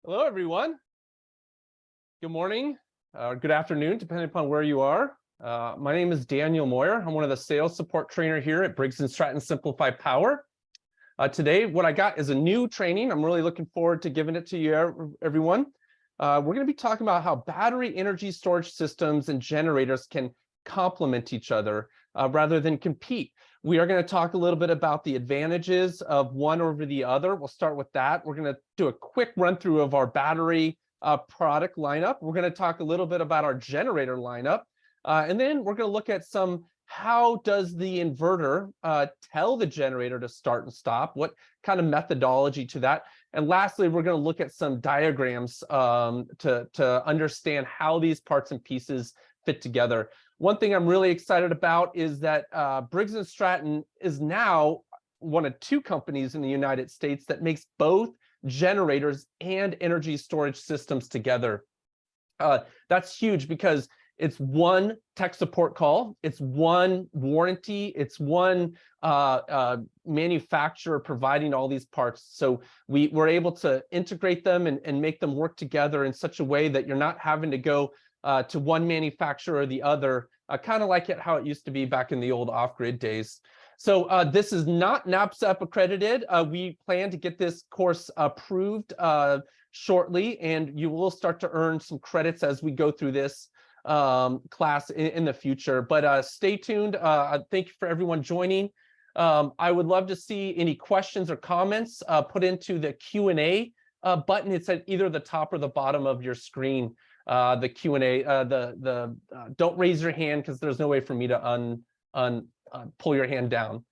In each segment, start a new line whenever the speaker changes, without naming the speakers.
Hello, everyone. Good morning or good afternoon, depending upon where you are. My name is Daniel Moyer. I'm one of the sales support trainer here at Briggs Stratton Simplify Power. Today, what I got is a new training. I'm really looking forward to giving it to you, everyone. We're going to be talking about how battery energy storage systems and generators can complement each other rather than compete. We are going to talk a little bit about the advantages of one over the other. We'll start with that. We're going to do a quick run through of our battery product lineup. We're going to talk a little bit about our generator lineup. And then we're going to look at how does the inverter tell the generator to start and stop? What kind of methodology to that? And lastly, we're going to look at some diagrams to understand how these parts and pieces fit together. One thing I'm really excited about is that Briggs & Stratton is now one of two companies in the United States that makes both generators and energy storage systems together. That's huge because it's one tech support call, it's one warranty, it's one manufacturer providing all these parts. So we're able to integrate them and make them work together in such a way that you're not having to go to one manufacturer or the other, kind of like how it used to be back in the old off-grid days. So this is not NABCEP accredited. We plan to get this course approved shortly, and you will start to earn some credits as we go through this class in the future. But stay tuned. Thank you for everyone joining. I would love to see any questions or comments put into the Q&A button. It's at either the top or the bottom of your screen. The Q&A, don't raise your hand because there's no way for me to pull your hand down.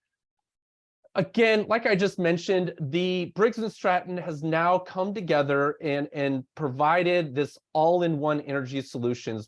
Again, like I just mentioned, the Briggs & Stratton has now come together and provided this all-in-one energy solutions,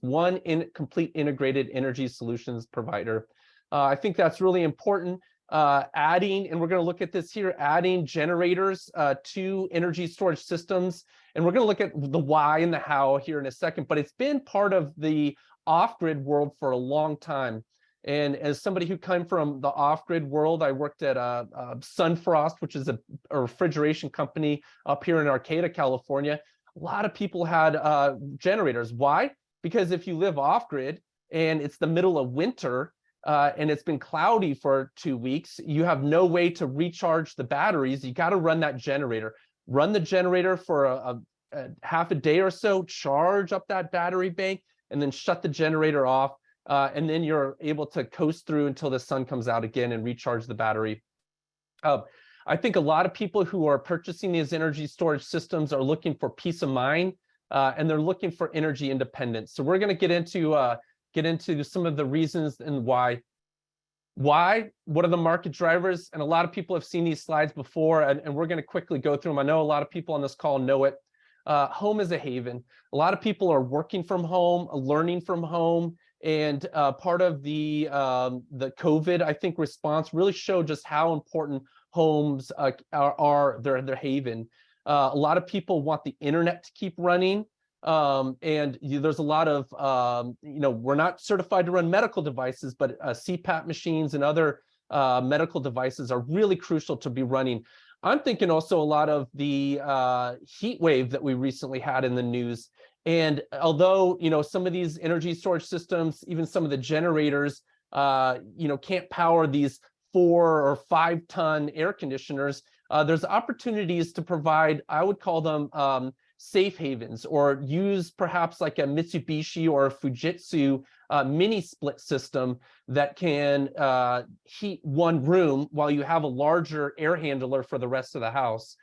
complete integrated energy solutions provider. I think that's really important. Adding, and we're going to look at this here, adding generators to energy storage systems. And we're going to look at the why and the how here in a second, but it's been part of the off-grid world for a long time. And as somebody who came from the off-grid world, I worked at Sunfrost, which is a refrigeration company up here in Arcata, California. A lot of people had generators. Why? Because if you live off-grid and it's the middle of winter and it's been cloudy for 2 weeks, you have no way to recharge the batteries. You got to run that generator. Run the generator for a half a day or so, charge up that battery bank, and then shut the generator off. And then you're able to coast through until the sun comes out again and recharge the battery. I think a lot of people who are purchasing these energy storage systems are looking for peace of mind, and they're looking for energy independence. So we're going to get into some of the reasons and why. What are the market drivers? And a lot of people have seen these slides before, and we're going to quickly go through them. I know a lot of people on this call know it. Home is a haven. A lot of people are working from home, learning from home. And part of the COVID, I think, response really showed just how important homes are their haven. A lot of people want the internet to keep running. And there's a lot of, we're not certified to run medical devices, but CPAP machines and other medical devices are really crucial to be running. I'm thinking also a lot of the heat wave that we recently had in the news. And although, some of these energy storage systems, even some of the generators, can't power these 4 or 5 ton air conditioners, there's opportunities to provide, I would call them safe havens, or use perhaps like a Mitsubishi or a Fujitsu mini split system that can heat one room while you have a larger air handler for the rest of the house.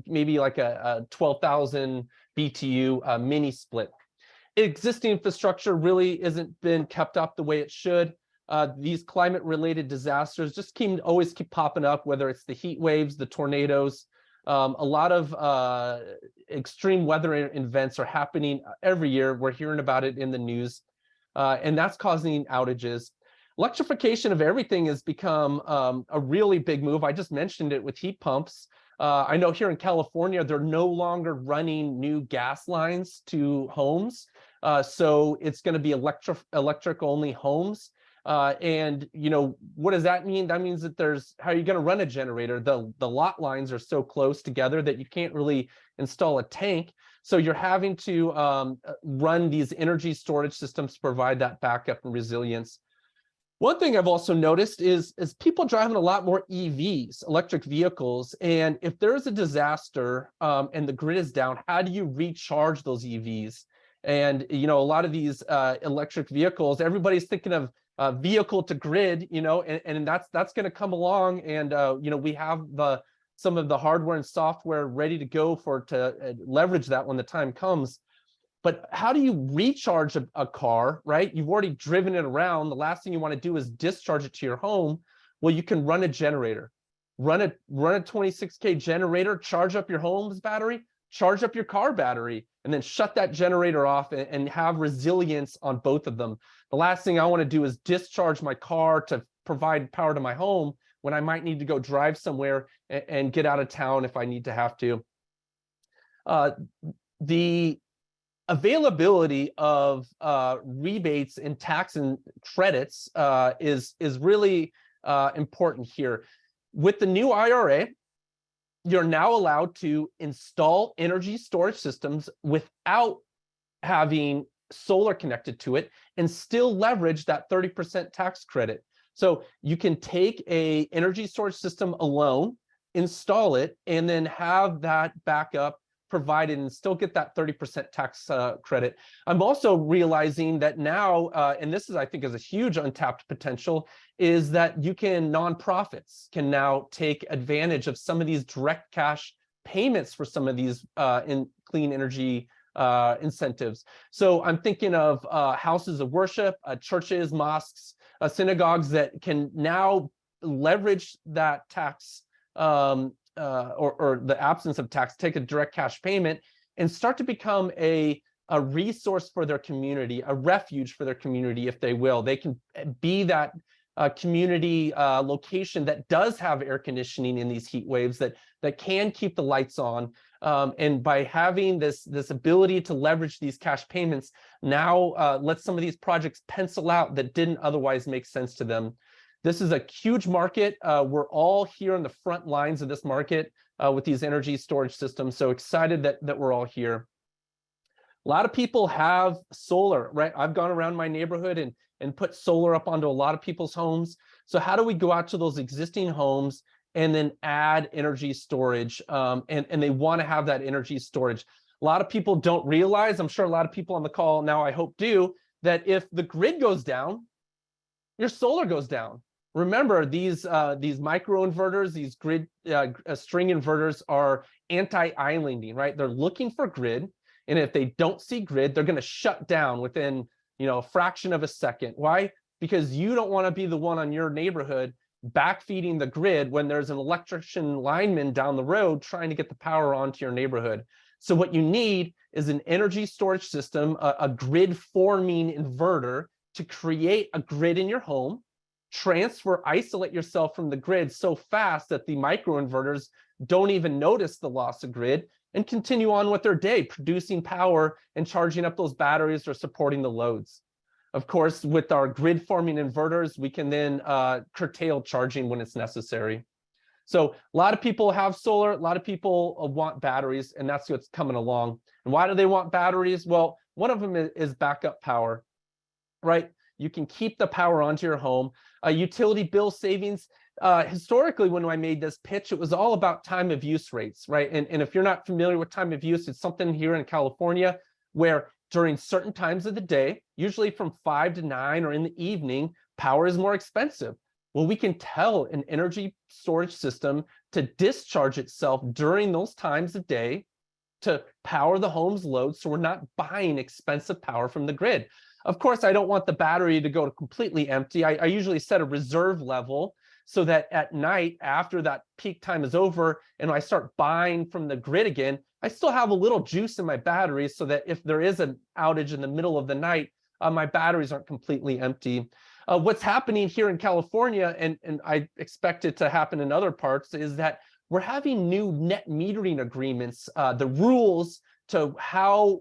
Maybe like a 12,000 BTU mini split. Existing infrastructure really isn't been kept up the way it should. These climate-related disasters just always keep popping up, whether it's the heat waves, the tornadoes. A lot of extreme weather events are happening every year. We're hearing about it in the news, and that's causing outages. Electrification of everything has become a really big move. I just mentioned it with heat pumps. I know here in California, they're no longer running new gas lines to homes. So it's going to be electric only homes. And what does that mean? That means that how are you going to run a generator? The lot lines are so close together that you can't really install a tank. So you're having to run these energy storage systems to provide that backup and resilience. One thing I've also noticed is people driving a lot more EVs, electric vehicles. And if there's a disaster and the grid is down, how do you recharge those EVs? And, a lot of these electric vehicles, everybody's thinking of vehicle to grid, and that's going to come along. And, we have some of the hardware and software ready to go to leverage that when the time comes. But how do you recharge a car, right? You've already driven it around. The last thing you want to do is discharge it to your home. Well, you can run a generator, run a 26K generator, charge up your home's battery, charge up your car battery, and then shut that generator off and have resilience on both of them. The last thing I want to do is discharge my car to provide power to my home when I might need to go drive somewhere and get out of town if I need to have to. The availability of rebates and tax and credits is really important here. With the new IRA, you're now allowed to install energy storage systems without having solar connected to it and still leverage that 30% tax credit. So you can take an energy storage system alone, install it, and then have that backup provided and still get that 30% tax credit. I'm also realizing that now, and this I think is a huge untapped potential, is that nonprofits can now take advantage of some of these direct cash payments for some of these in clean energy incentives. So I'm thinking of houses of worship, churches, mosques, synagogues that can now leverage that tax or the absence of tax, take a direct cash payment and start to become a resource for their community, a refuge for their community, if they will. They can be that community location that does have air conditioning in these heat waves, that can keep the lights on. And by having this ability to leverage these cash payments, now let some of these projects pencil out that didn't otherwise make sense to them. This is a huge market. We're all here on the front lines of this market with these energy storage systems. So excited that we're all here. A lot of people have solar, right? I've gone around my neighborhood and put solar up onto a lot of people's homes. So how do we go out to those existing homes and then add energy storage? And they want to have that energy storage. A lot of people don't realize, I'm sure a lot of people on the call now, I hope do, that if the grid goes down, your solar goes down. Remember, these microinverters, these grid string inverters are anti-islanding, right? They're looking for grid, and if they don't see grid, they're going to shut down within a fraction of a second. Why? Because you don't want to be the one on your neighborhood backfeeding the grid when there's an electrician lineman down the road trying to get the power onto your neighborhood. So what you need is an energy storage system, a grid forming inverter to create a grid in your home, isolate yourself from the grid so fast that the microinverters don't even notice the loss of grid and continue on with their day, producing power and charging up those batteries or supporting the loads. Of course, with our grid forming inverters, we can then curtail charging when it's necessary. So a lot of people have solar, a lot of people want batteries, and that's what's coming along. And why do they want batteries? Well, one of them is backup power, right? You can keep the power onto your home. Utility bill savings. Historically, when I made this pitch, it was all about time of use rates, right? And if you're not familiar with time of use, it's something here in California where during certain times of the day, usually from 5 to 9 or in the evening, power is more expensive. Well, we can tell an energy storage system to discharge itself during those times of day to power the home's load, so we're not buying expensive power from the grid. Of course, I don't want the battery to go completely empty. I usually set a reserve level so that at night, after that peak time is over and I start buying from the grid again, I still have a little juice in my battery so that if there is an outage in the middle of the night, my batteries aren't completely empty. What's happening here in California, and I expect it to happen in other parts, is that we're having new net metering agreements. The rules to how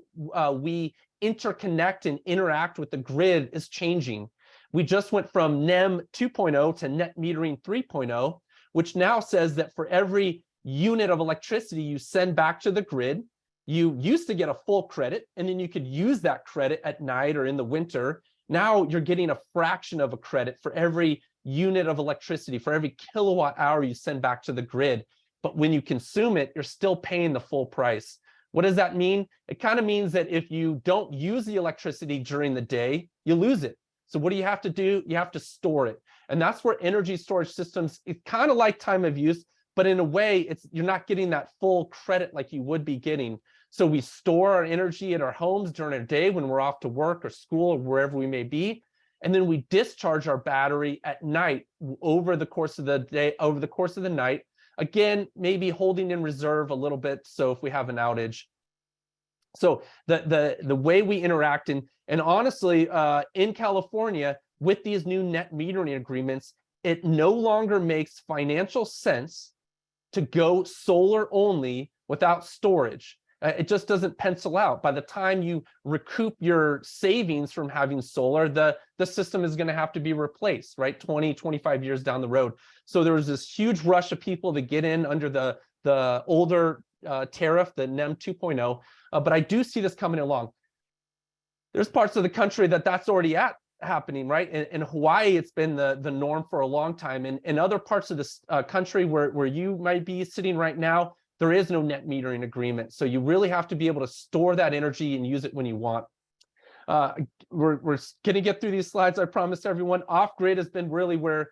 we interconnect and interact with the grid is changing. We just went from NEM 2.0 to net metering 3.0, which now says that for every unit of electricity you send back to the grid, you used to get a full credit, and then you could use that credit at night or in the winter. Now you're getting a fraction of a credit for every unit of electricity, for every kilowatt hour you send back to the grid. But when you consume it, you're still paying the full price. What does that mean? It kind of means that if you don't use the electricity during the day, you lose it. So what do you have to do? You have to store it. And that's where energy storage systems, it's kind of like time of use, but in a way, you're not getting that full credit like you would be getting. So we store our energy at our homes during our day when we're off to work or school or wherever we may be. And then we discharge our battery at night over the course of the day, over the course of the night. Again, maybe holding in reserve a little bit, so if we have an outage. So the way we interact, and honestly, in California, with these new net metering agreements, it no longer makes financial sense to go solar only without storage. It just doesn't pencil out. By the time you recoup your savings from having solar, the system is going to have to be replaced, right? 20, 25 years down the road. So there was this huge rush of people to get in under the older tariff, the NEM 2.0. But I do see this coming along. There's parts of the country that's already happening, right? In Hawaii, it's been the norm for a long time. And in other parts of this country where you might be sitting right now, there is no net metering agreement. So you really have to be able to store that energy and use it when you want. We're going to get through these slides, I promise everyone. Off-grid has been really where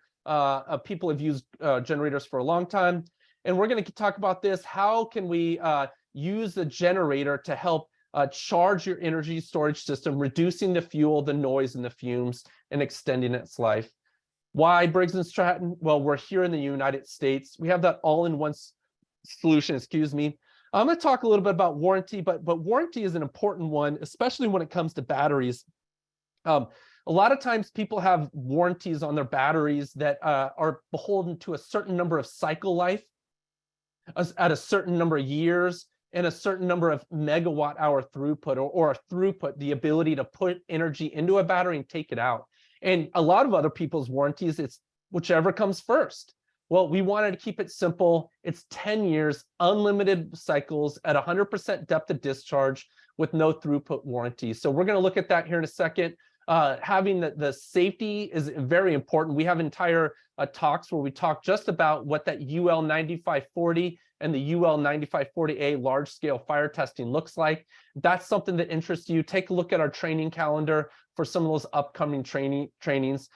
people have used generators for a long time. And we're going to talk about this. How can we use the generator to help charge your energy storage system, reducing the fuel, the noise, and the fumes, and extending its life? Why Briggs & Stratton? Well, we're here in the United States. We have that all-in-one solution, excuse me. I'm going to talk a little bit about warranty, but warranty is an important one, especially when it comes to batteries. A lot of times people have warranties on their batteries that are beholden to a certain number of cycle life, at a certain number of years, and a certain number of megawatt hour throughput, or a throughput, the ability to put energy into a battery and take it out. And a lot of other people's warranties, it's whichever comes first. Well, we wanted to keep it simple. It's 10 years, unlimited cycles at 100% depth of discharge with no throughput warranty. So we're going to look at that here in a second. Having the safety is very important. We have entire talks where we talk just about what that UL 9540 and the UL 9540A large-scale fire testing looks like. If that's something that interests you, take a look at our training calendar for some of those upcoming trainings.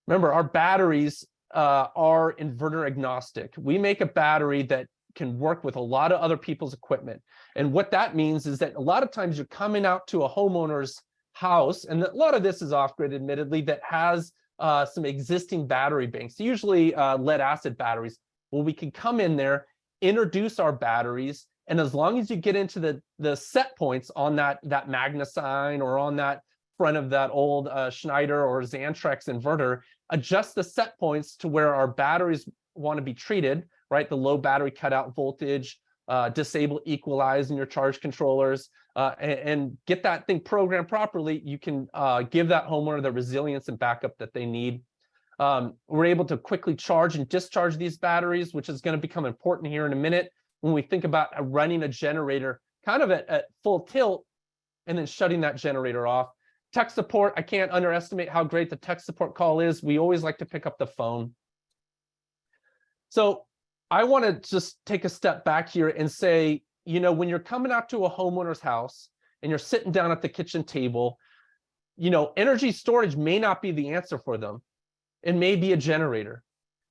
Remember, our batteries are inverter agnostic. We make a battery that can work with a lot of other people's equipment. And what that means is that a lot of times you're coming out to a homeowner's house, and a lot of this is off-grid, admittedly, that has some existing battery banks, usually lead acid batteries. Well, we can come in there, introduce our batteries, and as long as you get into the set points on that Magna-Sign or on that front of that old Schneider or Xantrex inverter, adjust the set points to where our batteries want to be treated, right? The low battery cutout voltage, disable equalize in your charge controllers, and get that thing programmed properly. You can give that homeowner the resilience and backup that they need. We're able to quickly charge and discharge these batteries, which is going to become important here in a minute when we think about running a generator kind of at full tilt and then shutting that generator off. Tech support, I can't underestimate how great the tech support call is. We always like to pick up the phone. So I want to just take a step back here and say, you know, when you're coming out to a homeowner's house and you're sitting down at the kitchen table, you know, energy storage may not be the answer for them. It may be a generator.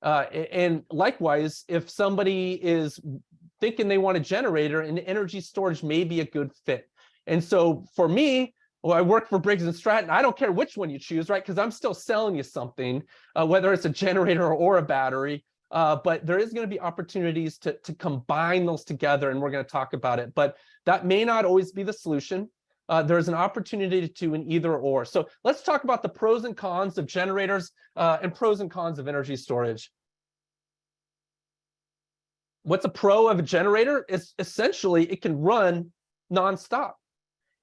And likewise, if somebody is thinking they want a generator, and energy storage may be a good fit. And so for me, well, I work for Briggs & Stratton. I don't care which one you choose, right? Because I'm still selling you something, whether it's a generator or a battery. But there is going to be opportunities to combine those together, and we're going to talk about it. But that may not always be the solution. There's an opportunity to an either or. So let's talk about the pros and cons of generators and pros and cons of energy storage. What's a pro of a generator? It's essentially it can run nonstop.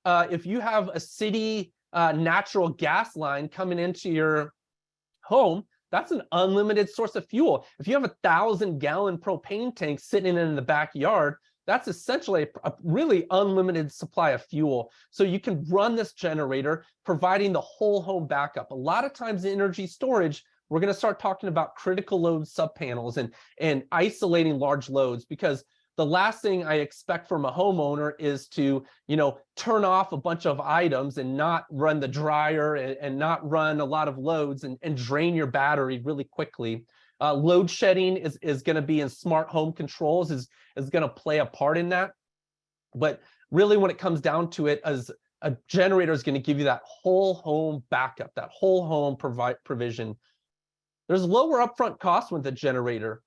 If you have a city natural gas line coming into your home, that's an unlimited source of fuel. If you have 1,000-gallon propane tank sitting in the backyard, that's essentially a really unlimited supply of fuel. So you can run this generator, providing the whole home backup. A lot of times in energy storage, we're going to start talking about critical load subpanels and isolating large loads, because the last thing I expect from a homeowner is to, turn off a bunch of items and not run the dryer and not run a lot of loads and drain your battery really quickly. Load shedding is going to be in smart home controls, is going to play a part in that. But really, when it comes down to it, as a generator is going to give you that whole home backup, that whole home provision. There's lower upfront costs with the generator,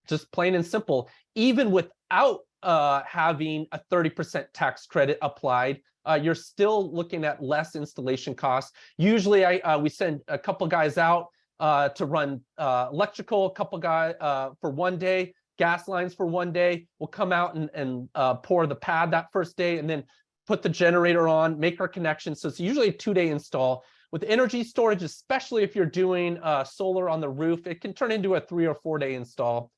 just plain and simple. Even without having a 30% tax credit applied, you're still looking at less installation costs. Usually, we send a couple guys out to run electrical, a couple guys for one day, gas lines for one day. We'll come out and pour the pad that first day, and then put the generator on, make our connection. So it's usually a 2-day install. With energy storage, especially if you're doing solar on the roof, it can turn into a 3 or 4-day install.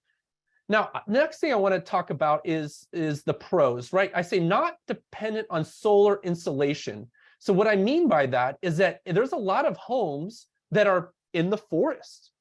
Now, next thing I want to talk about is the pros, right? I say not dependent on solar insulation. So what I mean by that is that there's a lot of homes that are in the forest.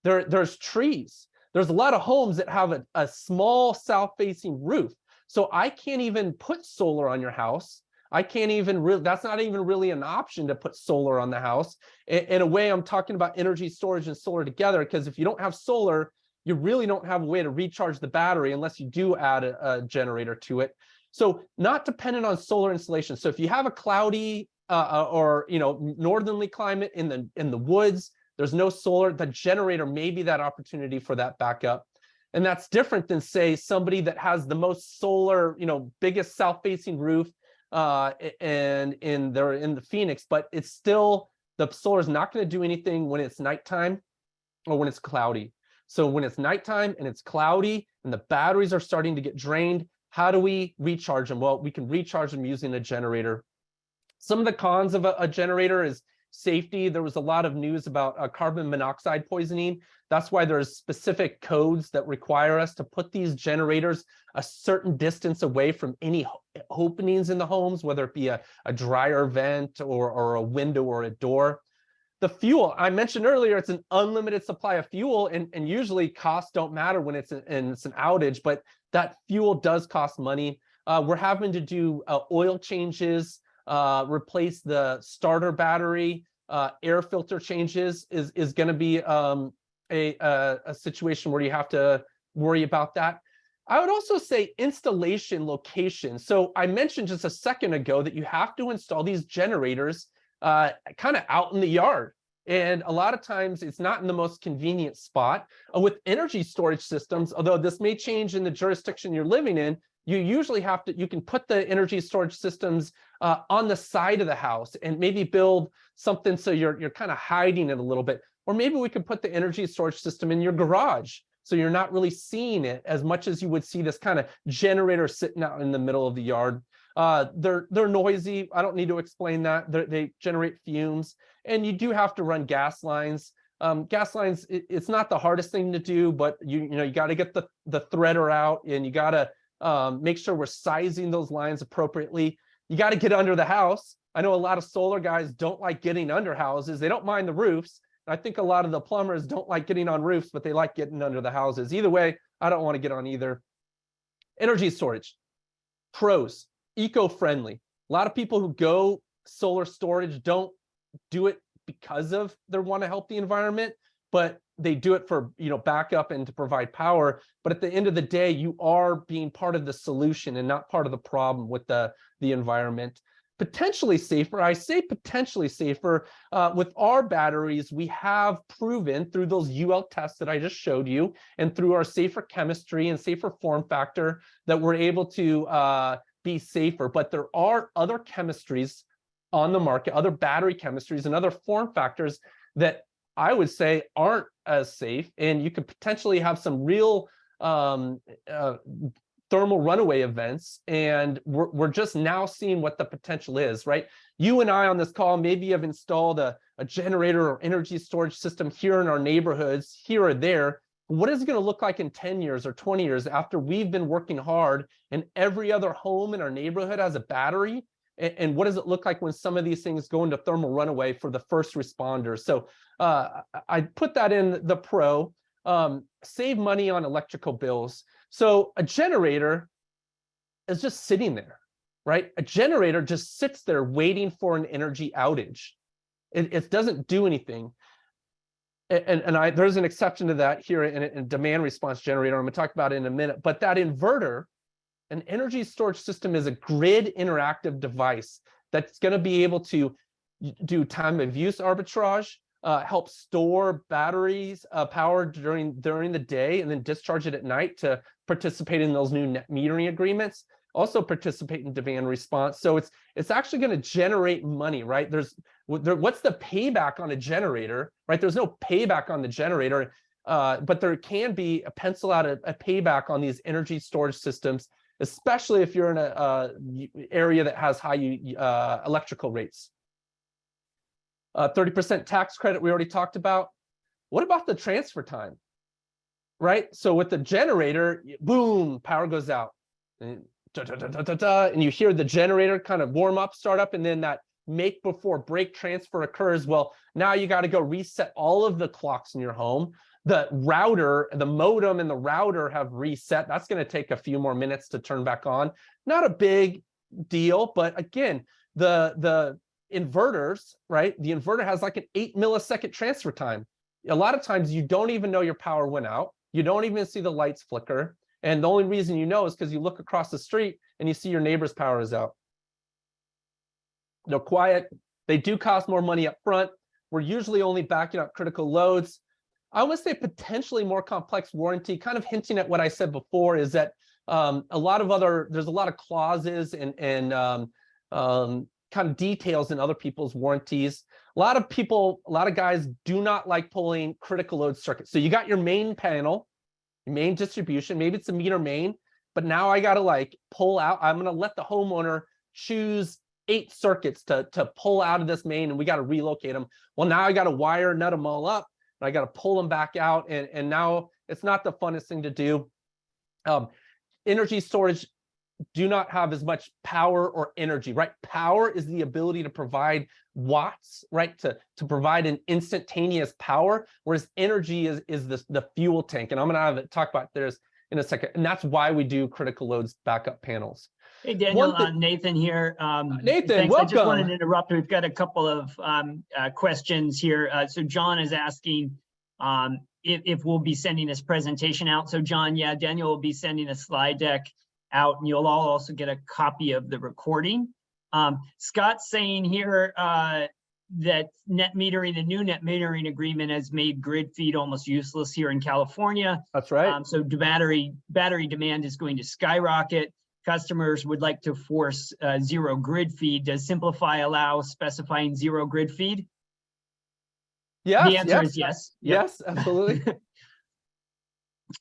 There's trees. There's a lot of homes that have a small south-facing roof. So I can't even put solar on your house. I can't even that's not even really an option to put solar on the house. In a way, I'm talking about energy storage and solar together, because if you don't have solar, you really don't have a way to recharge the battery unless you do add a generator to it. So not dependent on solar installation. So if you have a cloudy or northerly climate in the woods, there's no solar, the generator may be that opportunity for that backup. And that's different than, say, somebody that has the most solar, biggest south-facing roof, and they're in the Phoenix, but it's still, the solar is not going to do anything when it's nighttime or when it's cloudy. So when it's nighttime and it's cloudy and the batteries are starting to get drained, how do we recharge them? Well, we can recharge them using a generator. Some of the cons of a generator is safety. There was a lot of news about carbon monoxide poisoning. That's why there's specific codes that require us to put these generators a certain distance away from any openings in the homes, whether it be a dryer vent or a window or a door. The fuel, I mentioned earlier, it's an unlimited supply of fuel, and usually costs don't matter when it's an outage, but that fuel does cost money. We're having to do oil changes, replace the starter battery, air filter changes is going to be a situation where you have to worry about that. I would also say installation location. So I mentioned just a second ago that you have to install these generators kind of out in the yard. And a lot of times it's not in the most convenient spot. With energy storage systems, although this may change in the jurisdiction you're living in, you usually you can put the energy storage systems on the side of the house and maybe build something so you're kind of hiding it a little bit. Or maybe we could put the energy storage system in your garage, so you're not really seeing it as much as you would see this kind of generator sitting out in the middle of the yard. They're noisy. I don't need to explain that. They generate fumes, and you do have to run gas lines. Gas lines, it's not the hardest thing to do, but you got to get the threader out, and you got to make sure we're sizing those lines appropriately. You got to get under the house. I know a lot of solar guys don't like getting under houses. They don't mind the roofs. I think a lot of the plumbers don't like getting on roofs, but they like getting under the houses. Either way, I don't want to get on either. Energy storage. Pros. Eco-friendly. A lot of people who go solar storage don't do it because of they want to help the environment, but they do it for backup and to provide power. But at the end of the day, you are being part of the solution and not part of the problem with the environment. Potentially safer, I say potentially safer. With our batteries, we have proven through those UL tests that I just showed you, and through our safer chemistry and safer form factor, that we're able to be safer. But there are other chemistries on the market, other battery chemistries and other form factors that I would say aren't as safe, and you could potentially have some real thermal runaway events, and we're just now seeing what the potential is, right? You and I on this call maybe have installed a generator or energy storage system here in our neighborhoods, here or there. What is it going to look like in 10 years or 20 years after we've been working hard and every other home in our neighborhood has a battery? And what does it look like when some of these things go into thermal runaway for the first responders? So I put that in the pro. Save money on electrical bills. So a generator is just sitting there, right? A generator just sits there waiting for an energy outage. It doesn't do anything. And there's an exception to that here in a demand response generator. I'm going to talk about it in a minute. But that inverter, an energy storage system, is a grid interactive device that's going to be able to do time of use arbitrage, help store batteries power during the day, and then discharge it at night to participate in those new net metering agreements. Also participate in demand response. So it's actually going to generate money, right? What's the payback on a generator, right? There's no payback on the generator, but there can be a pencil out a payback on these energy storage systems, especially if you're in a area that has high electrical rates. 30% tax credit we already talked about. What about the transfer time, right? So with the generator, boom, power goes out. And and you hear the generator kind of warm up, start up, and then that make before break transfer occurs. Well, now you got to go reset all of the clocks in your home. The router, the modem and the router have reset. That's going to take a few more minutes to turn back on. Not a big deal, but again, the inverters, right? The inverter has like an 8 millisecond transfer time. A lot of times you don't even know your power went out. You don't even see the lights flicker. And the only reason you know is because you look across the street and you see your neighbor's power is out. They're quiet. They do cost more money up front. We're usually only backing up critical loads. I would say potentially more complex warranty, kind of hinting at what I said before, is that there's a lot of clauses and kind of details in other people's warranties. A lot of guys do not like pulling critical load circuits. So you got your main panel, main distribution, maybe it's a meter main, but now I got to like pull out. I'm going to let the homeowner choose 8 circuits to pull out of this main, and we got to relocate them. Well, now I got to wire nut them all up, and I got to pull them back out, and now it's not the funnest thing to do. Energy storage do not have as much power or energy, right? Power is the ability to provide watts, right? To provide an instantaneous power, whereas energy is the fuel tank. And I'm going to talk about this in a second. And that's why we do critical loads backup panels.
Hey, Daniel, Nathan here.
Nathan,
thanks.
welcome.
I just wanted to interrupt. We've got a couple of questions here. So John is asking if we'll be sending this presentation out. So John, yeah, Daniel will be sending a slide deck out, and you'll all also get a copy of the recording. Scott's saying here that the new net metering agreement has made grid feed almost useless here in California.
That's right.
So battery demand is going to skyrocket. Customers would like to force zero grid feed. Does Simplify allow specifying zero grid feed?
Yes.
The answer is yes.
Yes, absolutely.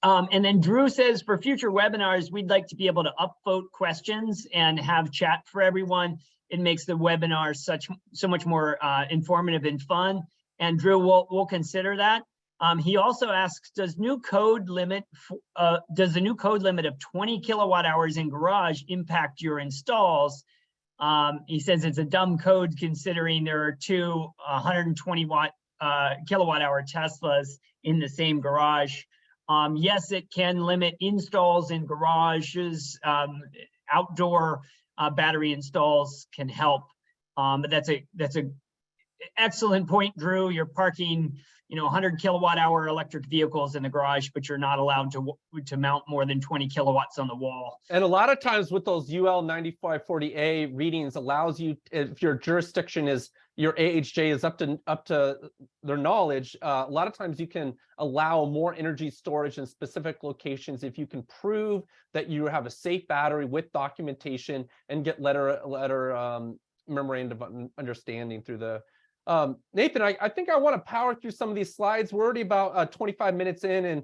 And then Drew says, for future webinars, we'd like to be able to upvote questions and have chat for everyone. It makes the webinar so much more informative and fun. And Drew, we'll consider that. He also asks, does the new code limit of 20 kilowatt hours in garage impact your installs? He says it's a dumb code considering there are two 120 kilowatt hour Teslas in the same garage. Yes, it can limit installs in garages. Outdoor battery installs can help. But that's a excellent point, Drew. You're parking 100 kilowatt hour electric vehicles in the garage, but you're not allowed to mount more than 20 kilowatts on the wall. And
a lot of times with those UL 9540A readings allows you, if your jurisdiction is, your AHJ is up to their knowledge, a lot of times you can allow more energy storage in specific locations if you can prove that you have a safe battery with documentation and get letter memorandum of understanding through the Nathan, I think I want to power through some of these slides. We're already about 25 minutes in, and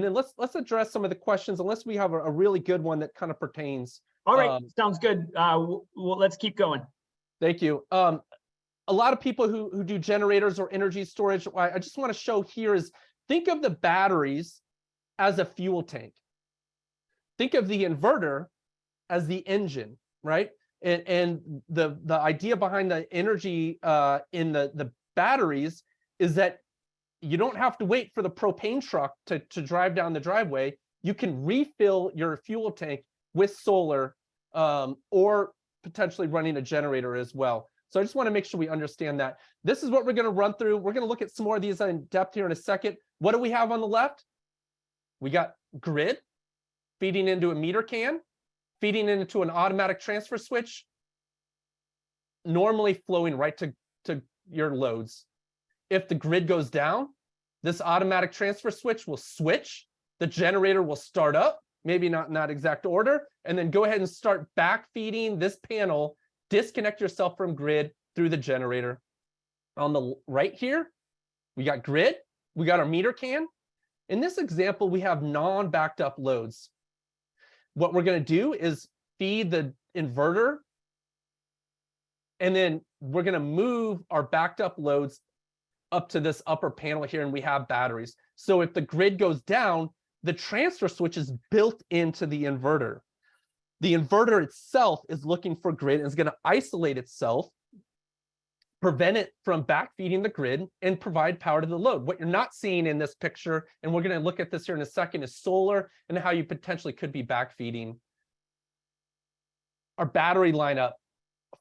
then let's address some of the questions, unless we have a really good one that kind of pertains.
All right, sounds good. Well, let's keep going.
Thank you. A lot of people who do generators or energy storage, I just want to show here is, think of the batteries as a fuel tank. Think of the inverter as the engine, right? And the idea behind the energy in the batteries is that you don't have to wait for the propane truck to drive down the driveway. You can refill your fuel tank with solar, or potentially running a generator as well. So I just want to make sure we understand that. This is what we're going to run through. We're going to look at some more of these in depth here in a second. What do we have on the left? We got grid feeding into a meter can, feeding into an automatic transfer switch, normally flowing right to your loads. If the grid goes down, this automatic transfer switch will switch, the generator will start up, maybe not in that exact order, and then go ahead and start back feeding this panel. Disconnect yourself from grid through the generator. On the right here, we got grid, we got our meter can. In this example, we have non-backed up loads. What we're going to do is feed the inverter, and then we're going to move our backed up loads up to this upper panel here, and we have batteries. So if the grid goes down, the transfer switch is built into the inverter. The inverter itself is looking for grid and is going to isolate itself, prevent it from backfeeding the grid, and provide power to the load. What you're not seeing in this picture, and we're going to look at this here in a second, is solar and how you potentially could be backfeeding. Our battery lineup.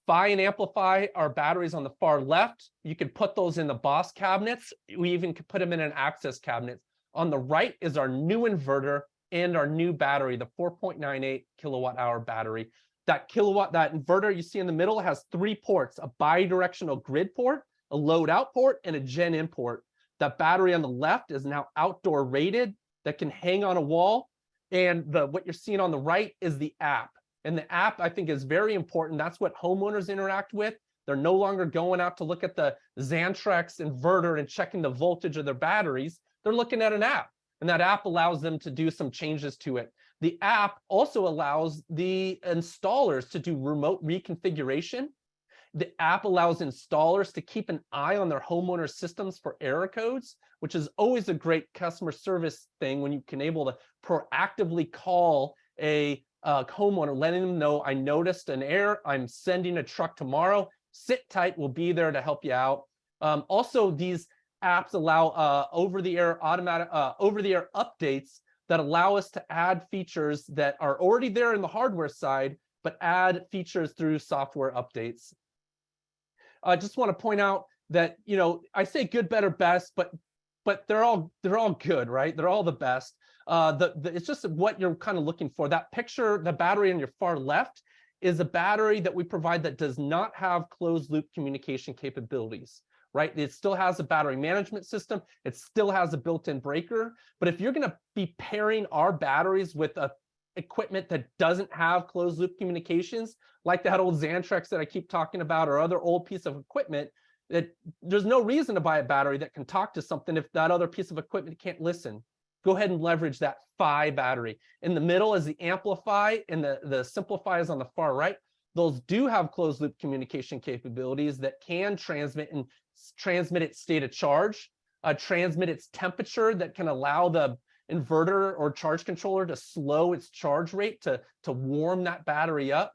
Phi and Amplify are batteries on the far left. You can put those in the boss cabinets. We even could put them in an access cabinet. On the right is our new inverter and our new battery, the 4.98 kilowatt hour battery. That inverter you see in the middle has 3 ports: a bidirectional grid port, a load out port, and a gen in port. That battery on the left is now outdoor rated, that can hang on a wall. And what you're seeing on the right is the app. And the app, I think, is very important. That's what homeowners interact with. They're no longer going out to look at the Xantrex inverter and checking the voltage of their batteries. They're looking at an app, and that app allows them to do some changes to it. The app also allows the installers to do remote reconfiguration. The app allows installers to keep an eye on their homeowner systems for error codes, which is always a great customer service thing when you can able to proactively call a homeowner, letting them know, I noticed an error, I'm sending a truck tomorrow, sit tight, we'll be there to help you out. Also, these apps allow over-the-air updates that allow us to add features that are already there in the hardware side, but add features through software updates. I just want to point out that, you know, I say good, better, best, but they're all good, right? They're all the best. It's just what you're kind of looking for. That picture, the battery on your far left, is a battery that we provide that does not have closed loop communication capabilities, right? It still has a battery management system. It still has a built-in breaker. But if you're going to be pairing our batteries with equipment that doesn't have closed loop communications, like that old Xantrex that I keep talking about, or other old piece of equipment, that there's no reason to buy a battery that can talk to something if that other piece of equipment can't listen. Go ahead and leverage that Phi battery. In the middle is the Amplify, and the Simplify is on the far right. Those do have closed loop communication capabilities that can transmit its state of charge, transmit its temperature, that can allow the inverter or charge controller to slow its charge rate to warm that battery up.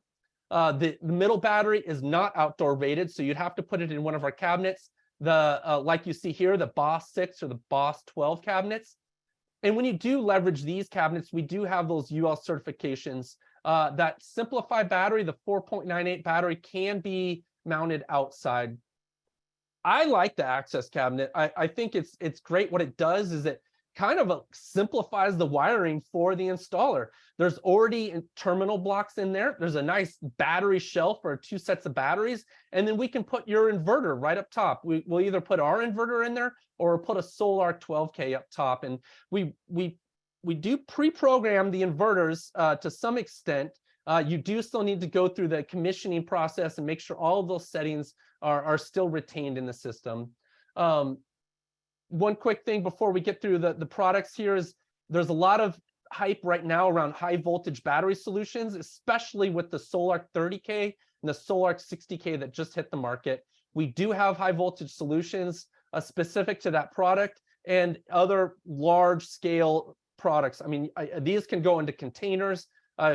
The middle battery is not outdoor rated, so you'd have to put it in one of our cabinets. Like you see here, the Boss 6 or the Boss 12 cabinets. And when you do leverage these cabinets, we do have those UL certifications. That Simplify battery, the 4.98 battery, can be mounted outside. I like the access cabinet. I think it's great. What it does is it kind of simplifies the wiring for the installer. There's already terminal blocks in there. There's a nice battery shelf for 2 sets of batteries, and then we can put your inverter right up top. We'll either put our inverter in there or put a Solar 12K up top, and we do pre-program the inverters to some extent you do still need to go through the commissioning process and make sure all of those settings are still retained in the system. One quick thing before we get through the products here is there's a lot of hype right now around high voltage battery solutions, especially with the SolArc 30K and the SolArc 60K that just hit the market. We do have high voltage solutions specific to that product and other large scale products. I mean, these can go into containers.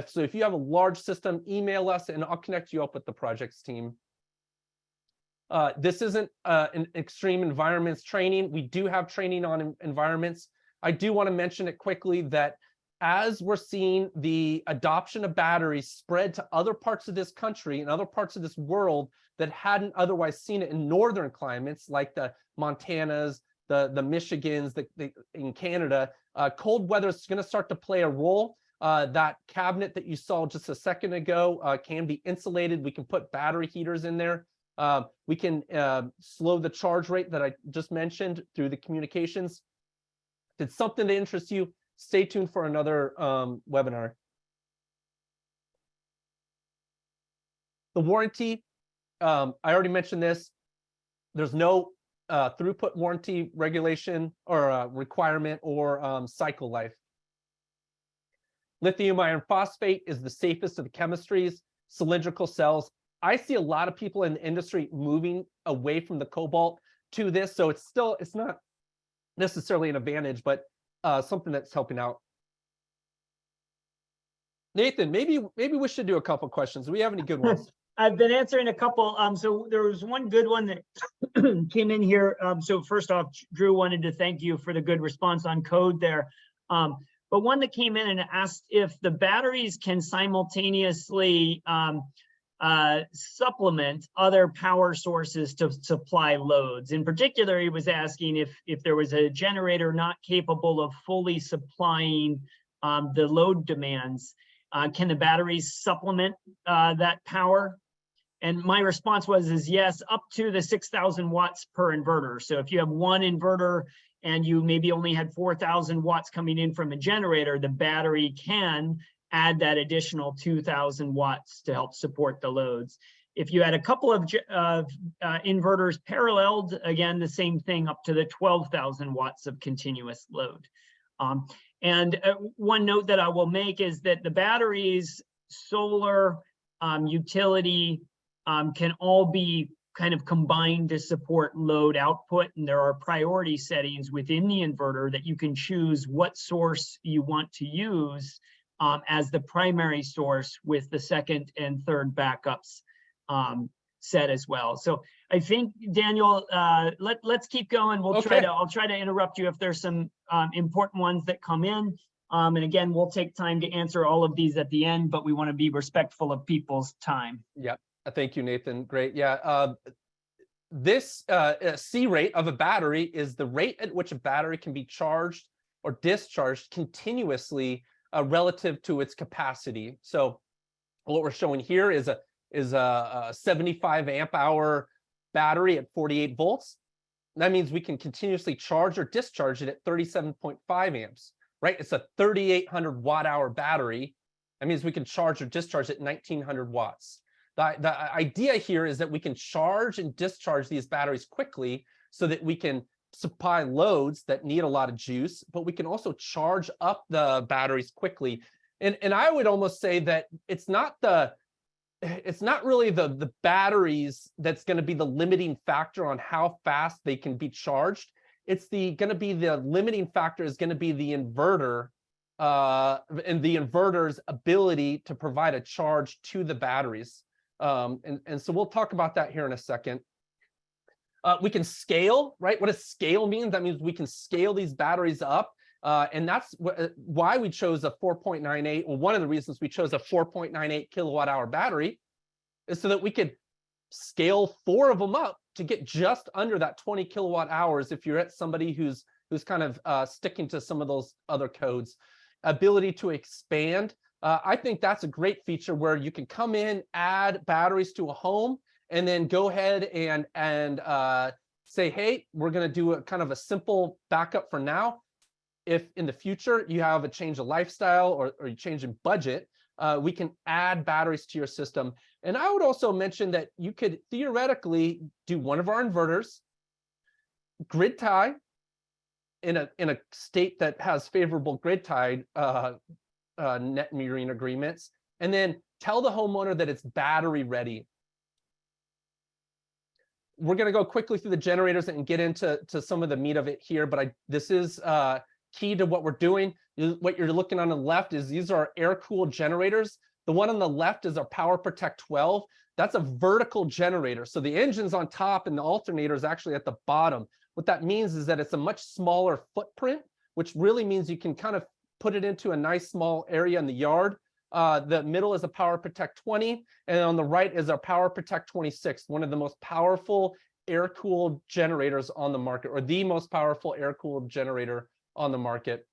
So if you have a large system, email us and I'll connect you up with the projects team. This isn't an extreme environments training. We do have training on environments. I do want to mention it quickly that as we're seeing the adoption of batteries spread to other parts of this country and other parts of this world that hadn't otherwise seen it in northern climates like the Montanas, the Michigans, in Canada, cold weather is going to start to play a role. That cabinet that you saw just a second ago can be insulated. We can put battery heaters in there. We can slow the charge rate that I just mentioned through the communications. If it's something that interests you, stay tuned for another webinar. The warranty, I already mentioned this. There's no throughput warranty regulation or requirement or cycle life. Lithium iron phosphate is the safest of the chemistries. Cylindrical cells. I see a lot of people in the industry moving away from the cobalt to this, so it's not necessarily an advantage, but something that's helping out. Nathan, maybe we should do a couple questions. Do we have any good ones?
I've been answering a couple. So there was one good one that came in here. So first off, Drew wanted to thank you for the good response on code there. But one that came in and asked if the batteries can simultaneously supplement other power sources to supply loads. In particular, he was asking if there was a generator not capable of fully supplying the load demands, can the batteries supplement that power? And my response is yes, up to the 6,000 watts per inverter. So if you have one inverter and you maybe only had 4,000 watts coming in from a generator, the battery can add that additional 2,000 watts to help support the loads. If you had a couple of inverters paralleled, again, the same thing, up to the 12,000 watts of continuous load. And one note that I will make is that the batteries, solar, utility, can all be kind of combined to support load output. And there are priority settings within the inverter that you can choose what source you want to use as the primary source, with the second and third backups set as well. So I think, Daniel, let's keep going. We'll
okay.
I'll try to interrupt you if there's some important ones that come in. And again, we'll take time to answer all of these at the end, but we want to be respectful of people's time.
Yeah, thank you, Nathan. Great. Yeah, this C rate of a battery is the rate at which a battery can be charged or discharged continuously relative to its capacity. So what we're showing here is a 75 amp hour battery at 48 volts. That means we can continuously charge or discharge it at 37.5 amps, right? It's a 3,800 watt hour battery. That means we can charge or discharge at 1,900 watts. The idea here is that we can charge and discharge these batteries quickly so that we can supply loads that need a lot of juice, but we can also charge up the batteries quickly. And I would almost say that it's not really the batteries that's going to be the limiting factor on how fast they can be charged. It's going to be the limiting factor is going to be the inverter and the inverter's ability to provide a charge to the batteries. And so we'll talk about that here in a second. We can scale, right? What does scale mean? That means we can scale these batteries up. And that's why we chose a 4.98. Well, one of the reasons we chose a 4.98 kilowatt hour battery is so that we could scale 4 of them up to get just under that 20 kilowatt hours if you're at somebody who's kind of sticking to some of those other codes. Ability to expand. I think that's a great feature where you can come in, add batteries to a home, and then go ahead and say, hey, we're going to do a kind of a simple backup for now. If in the future you have a change of lifestyle or you change in budget, we can add batteries to your system. And I would also mention that you could theoretically do one of our inverters, grid tie in a state that has favorable grid tied net metering agreements, and then tell the homeowner that it's battery ready. We're going to go quickly through the generators and get into some of the meat of it here, but this is key to what we're doing. What you're looking on the left is these are air-cooled generators. The one on the left is our Power Protect 12. That's a vertical generator. So the engine's on top and the alternator is actually at the bottom. What that means is that it's a much smaller footprint, which really means you can kind of put it into a nice small area in the yard. The middle is a Power Protect 20, and on the right is our Power Protect 26, one of the most powerful air-cooled generators on the market, or the most powerful air-cooled generator on the market.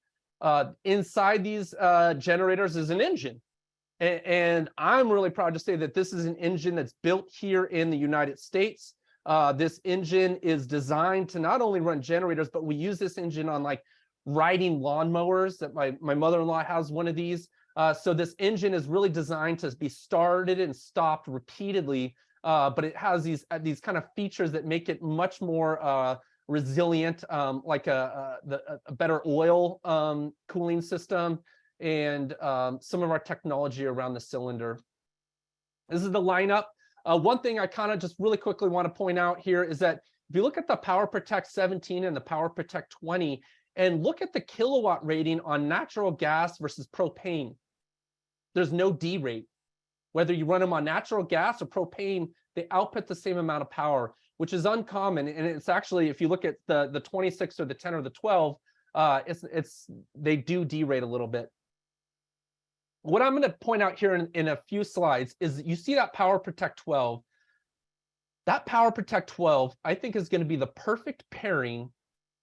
Inside these generators is an engine. And I'm really proud to say that this is an engine that's built here in the United States. This engine is designed to not only run generators, but we use this engine on like riding lawnmowers. That my mother-in-law has one of these. So this engine is really designed to be started and stopped repeatedly, but it has these kind of features that make it much more resilient, like a better oil cooling system, and some of our technology around the cylinder. This is the lineup. One thing I kind of just really quickly want to point out here is that if you look at the Power Protect 17 and the Power Protect 20, and look at the kilowatt rating on natural gas versus propane, there's no D rate. Whether you run them on natural gas or propane, they output the same amount of power, which is uncommon. And it's actually, if you look at the 26 or the 10 or the 12, they do D-rate a little bit. What I'm going to point out here in a few slides is you see that Power Protect 12. That Power Protect 12, I think, is going to be the perfect pairing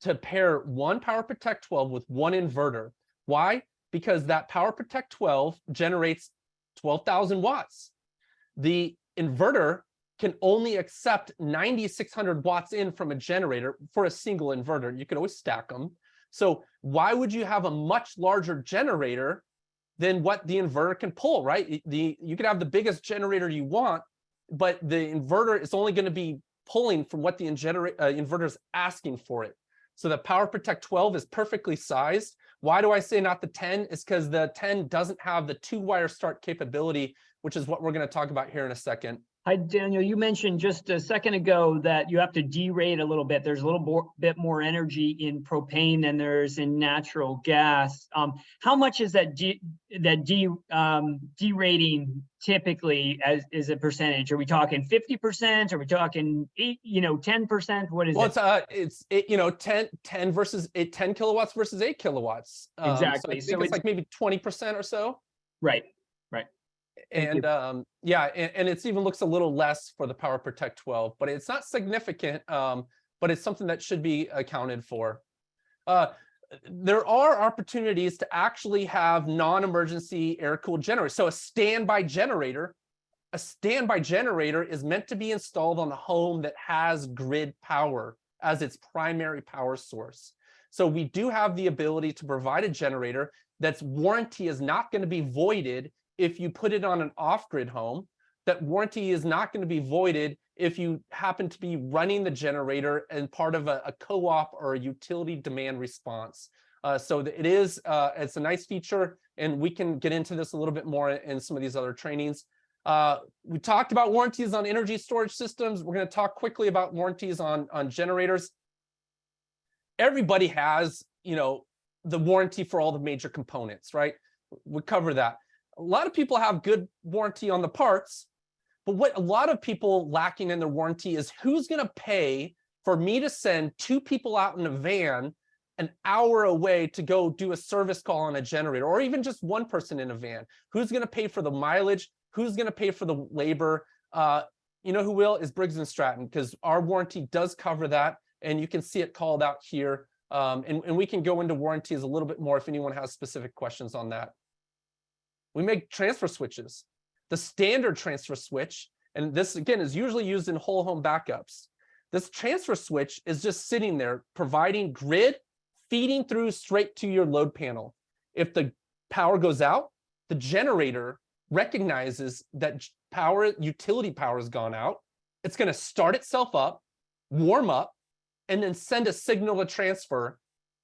to pair one Power Protect 12 with one inverter. Why? Because that Power Protect 12 generates 12,000 watts. The inverter can only accept 9,600 watts in from a generator for a single inverter. You can always stack them. So why would you have a much larger generator than what the inverter can pull, right? You could have the biggest generator you want, but the inverter is only going to be pulling from what the inverter is asking for it. So the Power Protect 12 is perfectly sized. Why do I say not the 10? It's because the 10 doesn't have the 2-wire start capability, which is what we're going to talk about here in a second.
Hi, Daniel. You mentioned just a second ago that you have to derate a little bit. There's a little bit more energy in propane than there's in natural gas. How much is that derating typically as a percentage? Are we talking 50%? Are we talking 10%? What is it?
Well, it's 10 versus 10 kilowatts versus 8 kilowatts.
Exactly.
So I think it's like maybe 20% or so.
Right.
And yeah, and it even looks a little less for the Power Protect 12, but it's not significant, but it's something that should be accounted for. There are opportunities to actually have non-emergency air-cooled generators. So a standby generator is meant to be installed on a home that has grid power as its primary power source. So we do have the ability to provide a generator that's warranty is not going to be voided if you put it on an off-grid home. That warranty is not going to be voided if you happen to be running the generator and part of a co-op or a utility demand response. So it's a nice feature, and we can get into this a little bit more in some of these other trainings. We talked about warranties on energy storage systems. We're going to talk quickly about warranties on generators. Everybody has, the warranty for all the major components, right? We cover that. A lot of people have good warranty on the parts, but what a lot of people lacking in their warranty is who's going to pay for me to send 2 people out in a van an hour away to go do a service call on a generator, or even just one person in a van. Who's going to pay for the mileage? Who's going to pay for the labor? You know who will? Is Briggs Stratton, because our warranty does cover that, and you can see it called out here. And we can go into warranties a little bit more if anyone has specific questions on that. We make transfer switches. The standard transfer switch, and this again is usually used in whole home backups. This transfer switch is just sitting there providing grid, feeding through straight to your load panel. If the power goes out, the generator recognizes that utility power has gone out. It's going to start itself up, warm up, and then send a signal to transfer.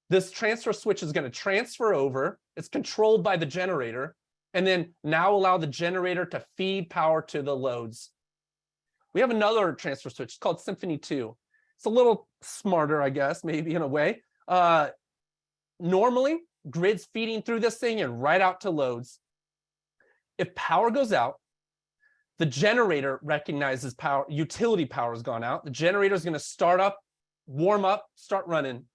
This transfer switch is going to transfer over. It's controlled by the generator, and then now allow the generator to feed power to the loads. We have another transfer switch called Symphony 2. It's a little smarter, I guess, maybe in a way. Normally, grid's feeding through this thing and right out to loads. If power goes out, the generator recognizes utility power has gone out. The generator is going to start up, warm up, start running.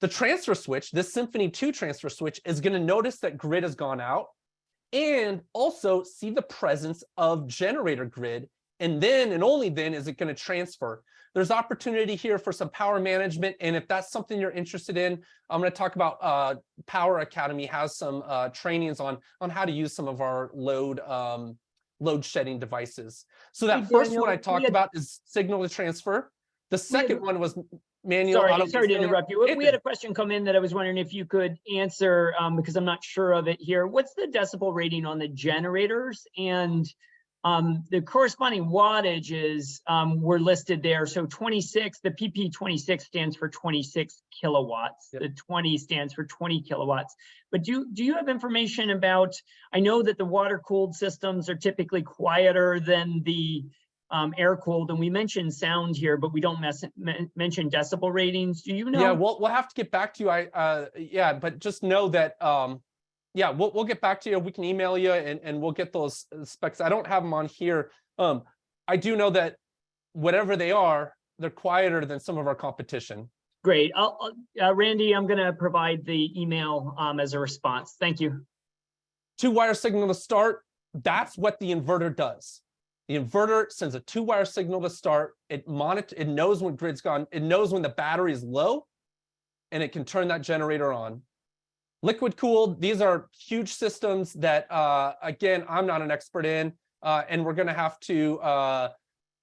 The transfer switch, this Symphony 2 transfer switch, is going to notice that grid has gone out and also see the presence of generator grid. And then, and only then, is it going to transfer. There's opportunity here for some power management. And if that's something you're interested in, I'm going to talk about Power Academy has some trainings on how to use some of our load shedding devices. So that first one I talked about is signal to transfer. The second one was manual.
Sorry to interrupt you. We had a question come in that I was wondering if you could answer, because I'm not sure of it here. What's the decibel rating on the generators? And the corresponding wattages were listed there. So 26, the PP26 stands for 26 kilowatts. Yep. The 20 stands for 20 kilowatts. But do you have information about, I know that the water-cooled systems are typically quieter than the air-cooled, and we mentioned sound here, but we don't mention decibel ratings. Do you know?
Yeah, we'll have to get back to you. Yeah, but just know that yeah, we'll get back to you. We can email you and we'll get those specs. I don't have them on here. I do know that whatever they are, they're quieter than some of our competition.
Great. Randy, I'm going to provide the email as a response. Thank you. 2-wire
signal to start. That's what the inverter does. The inverter sends a 2-wire signal to start. It knows when grid's gone. It knows when the battery is low, and it can turn that generator on. Liquid cooled, these are huge systems that, again, I'm not an expert in, and we're going to have to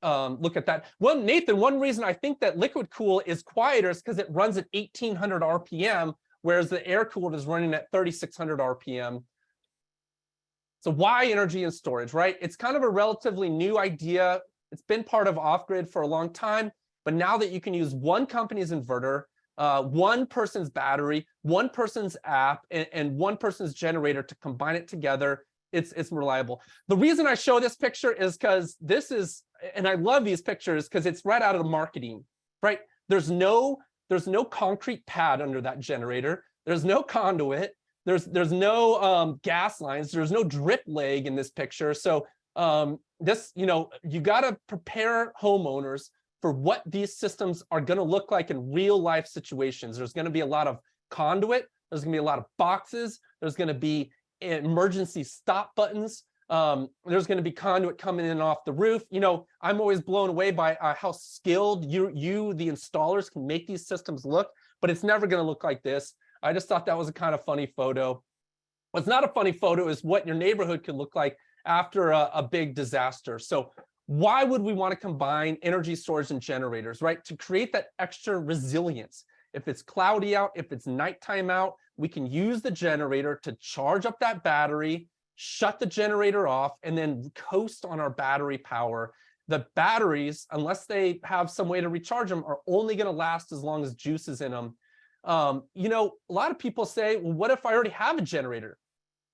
look at that. Nathan, one reason I think that liquid cool is quieter is because it runs at 1800 RPM, whereas the air cooled is running at 3600 RPM. So why energy and storage, right? It's kind of a relatively new idea. It's been part of off-grid for a long time, but now that you can use one company's inverter, one person's battery, one person's app, and one person's generator to combine it together, it's reliable. The reason I show this picture is because this is, and I love these pictures because it's right out of the marketing, right? There's no concrete pad under that generator. There's no conduit. There's no gas lines. There's no drip leg in this picture. So this, you got to prepare homeowners for what these systems are going to look like in real life situations. There's going to be a lot of conduit. There's going to be a lot of boxes. There's going to be emergency stop buttons. There's going to be conduit coming in off the roof. I'm always blown away by how skilled you, the installers, can make these systems look, but it's never going to look like this. I just thought that was a kind of funny photo. What's not a funny photo is what your neighborhood could look like after a big disaster. So why would we want to combine energy storage and generators, right? To create that extra resilience. If it's cloudy out, if it's nighttime out, we can use the generator to charge up that battery, shut the generator off, and then coast on our battery power. The batteries, unless they have some way to recharge them, are only going to last as long as juice is in them. A lot of people say, well, what if I already have a generator?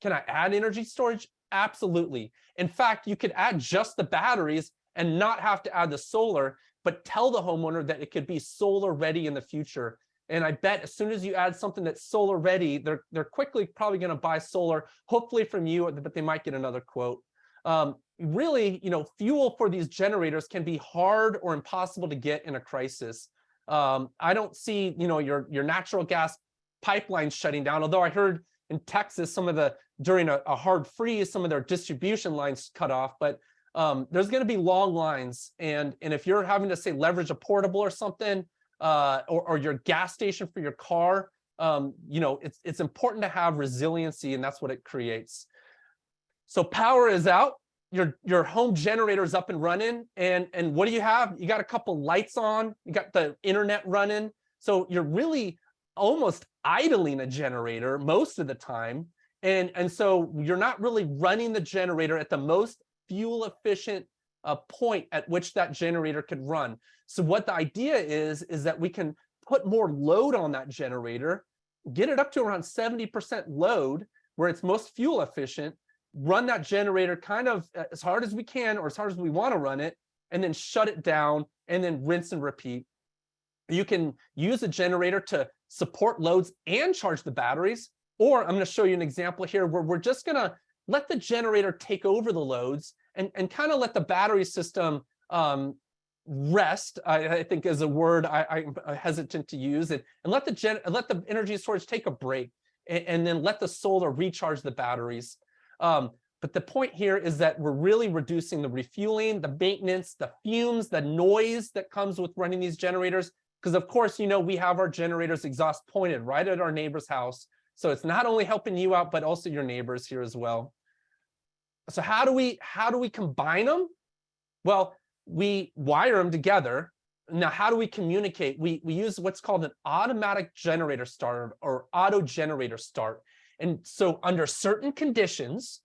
Can I add energy storage? Absolutely. In fact, you could add just the batteries and not have to add the solar, but tell the homeowner that it could be solar ready in the future. And I bet as soon as you add something that's solar ready, they're quickly probably going to buy solar, hopefully from you, but they might get another quote. Really, fuel for these generators can be hard or impossible to get in a crisis. I don't see, your natural gas pipelines shutting down, although I heard in Texas, during a hard freeze, some of their distribution lines cut off, but there's going to be long lines. And if you're having to, say, leverage a portable or something, or your gas station for your car, it's important to have resiliency, and that's what it creates. So power is out, your home generator is up and running, and what do you have? You got a couple lights on, you got the internet running, so you're really almost idling a generator most of the time, And so you're not really running the generator at the most fuel efficient point at which that generator could run. So what the idea is that we can put more load on that generator, get it up to around 70% load where it's most fuel efficient, run that generator kind of as hard as we can or as hard as we want to run it, and then shut it down and then rinse and repeat. You can use a generator to support loads and charge the batteries, or I'm going to show you an example here where we're just going to let the generator take over the loads and kind of let the battery system rest, I think is a word I'm hesitant to use, and let the energy storage take a break, and then let the solar recharge the batteries. But the point here is that we're really reducing the refueling, the maintenance, the fumes, the noise that comes with running these generators. Because of course, you know, we have our generators exhaust pointed right at our neighbor's house. So it's not only helping you out, but also your neighbors here as well. So how do we combine them? Well, we wire them together. Now, how do we communicate? We use what's called an automatic generator start or auto generator start. And so under certain conditions,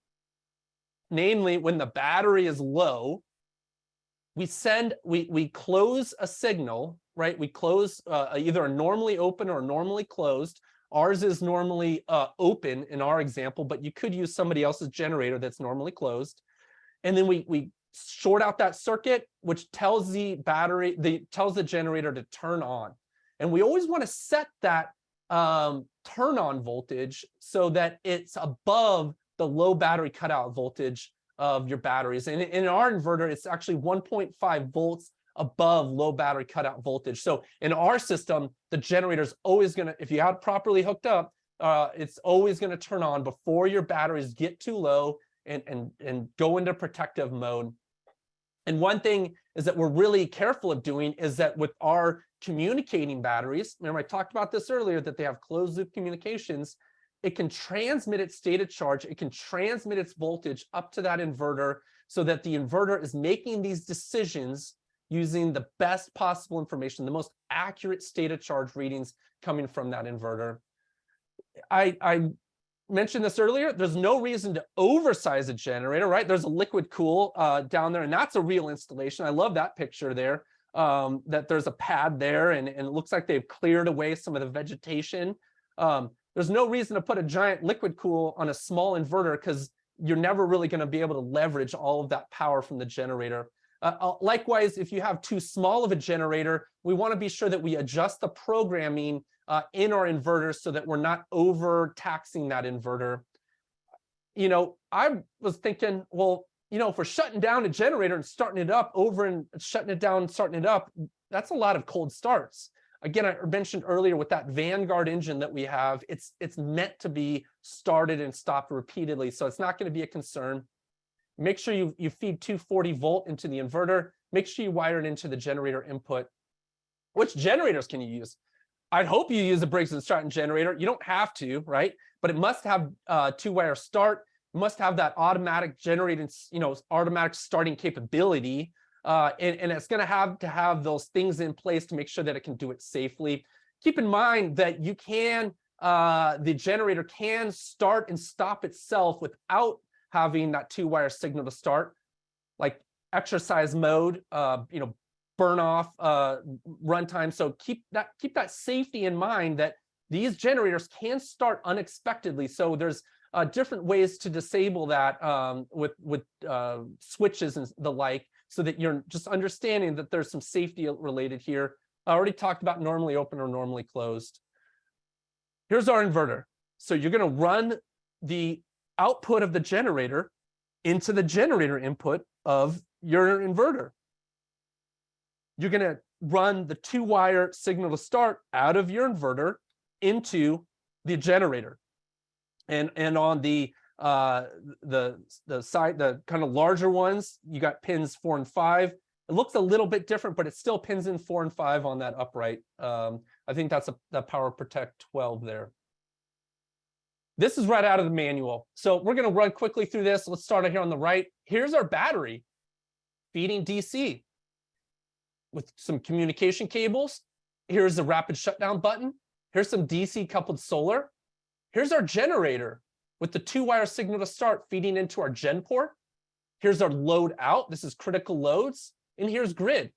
namely when the battery is low, we close a signal, right? We close either a normally open or normally closed. Ours is normally open in our example, but you could use somebody else's generator that's normally closed. And then we short out that circuit, which tells the generator to turn on. And we always want to set that turn on voltage so that it's above the low battery cutout voltage of your batteries. And in our inverter, it's actually 1.5 volts above low battery cutout voltage. So in our system, the generator's always going to, if you have it properly hooked up, it's always going to turn on before your batteries get too low and go into protective mode. And one thing is that we're really careful of doing is that with our communicating batteries, remember I talked about this earlier, that they have closed loop communications, it can transmit its state of charge, it can transmit its voltage up to that inverter so that the inverter is making these decisions using the best possible information, the most accurate state of charge readings coming from that inverter. I mentioned this earlier, there's no reason to oversize a generator, right? There's a liquid cool down there, and that's a real installation. I love that picture there, that there's a pad there, and it looks like they've cleared away some of the vegetation. There's no reason to put a giant liquid cool on a small inverter because you're never really going to be able to leverage all of that power from the generator. Likewise, if you have too small of a generator, we want to be sure that we adjust the programming in our inverters so that we're not overtaxing that inverter. You know, I was thinking, well, you know, if we're shutting down a generator and starting it up over and shutting it down and starting it up, that's a lot of cold starts. Again, I mentioned earlier with that Vanguard engine that we have, it's meant to be started and stopped repeatedly, so it's not going to be a concern. Make sure you feed 240 volt into the inverter. Make sure you wire it into the generator input. Which generators can you use? I'd hope you use a Briggs Stratton generator. You don't have to, right? But it must have two-wire start. It must have that automatic generating, you know, automatic starting capability. And it's going to have those things in place to make sure that it can do it safely. Keep in mind that you can, the generator can start and stop itself without having that two-wire signal to start, like exercise mode, you know, burn off runtime. So keep that safety in mind that these generators can start unexpectedly. So there's different ways to disable that with switches and the like, so that you're just understanding that there's some safety related here. I already talked about normally open or normally closed. Here's our inverter. So you're going to run the output of the generator into the generator input of your inverter. You're going to run the two-wire signal to start out of your inverter into the generator. And on the side, the kind of larger ones, you got pins 4 and 5. It looks a little bit different, but it still pins in 4 and 5 on that upright. I think that's the Power Protect 12 there. This is right out of the manual. So we're going to run quickly through this. Let's start here on the right. Here's our battery feeding DC with some communication cables. Here's the rapid shutdown button. Here's some DC coupled solar. Here's our generator with the 2-wire signal to start feeding into our gen port. Here's our load out. This is critical loads. And here's grid.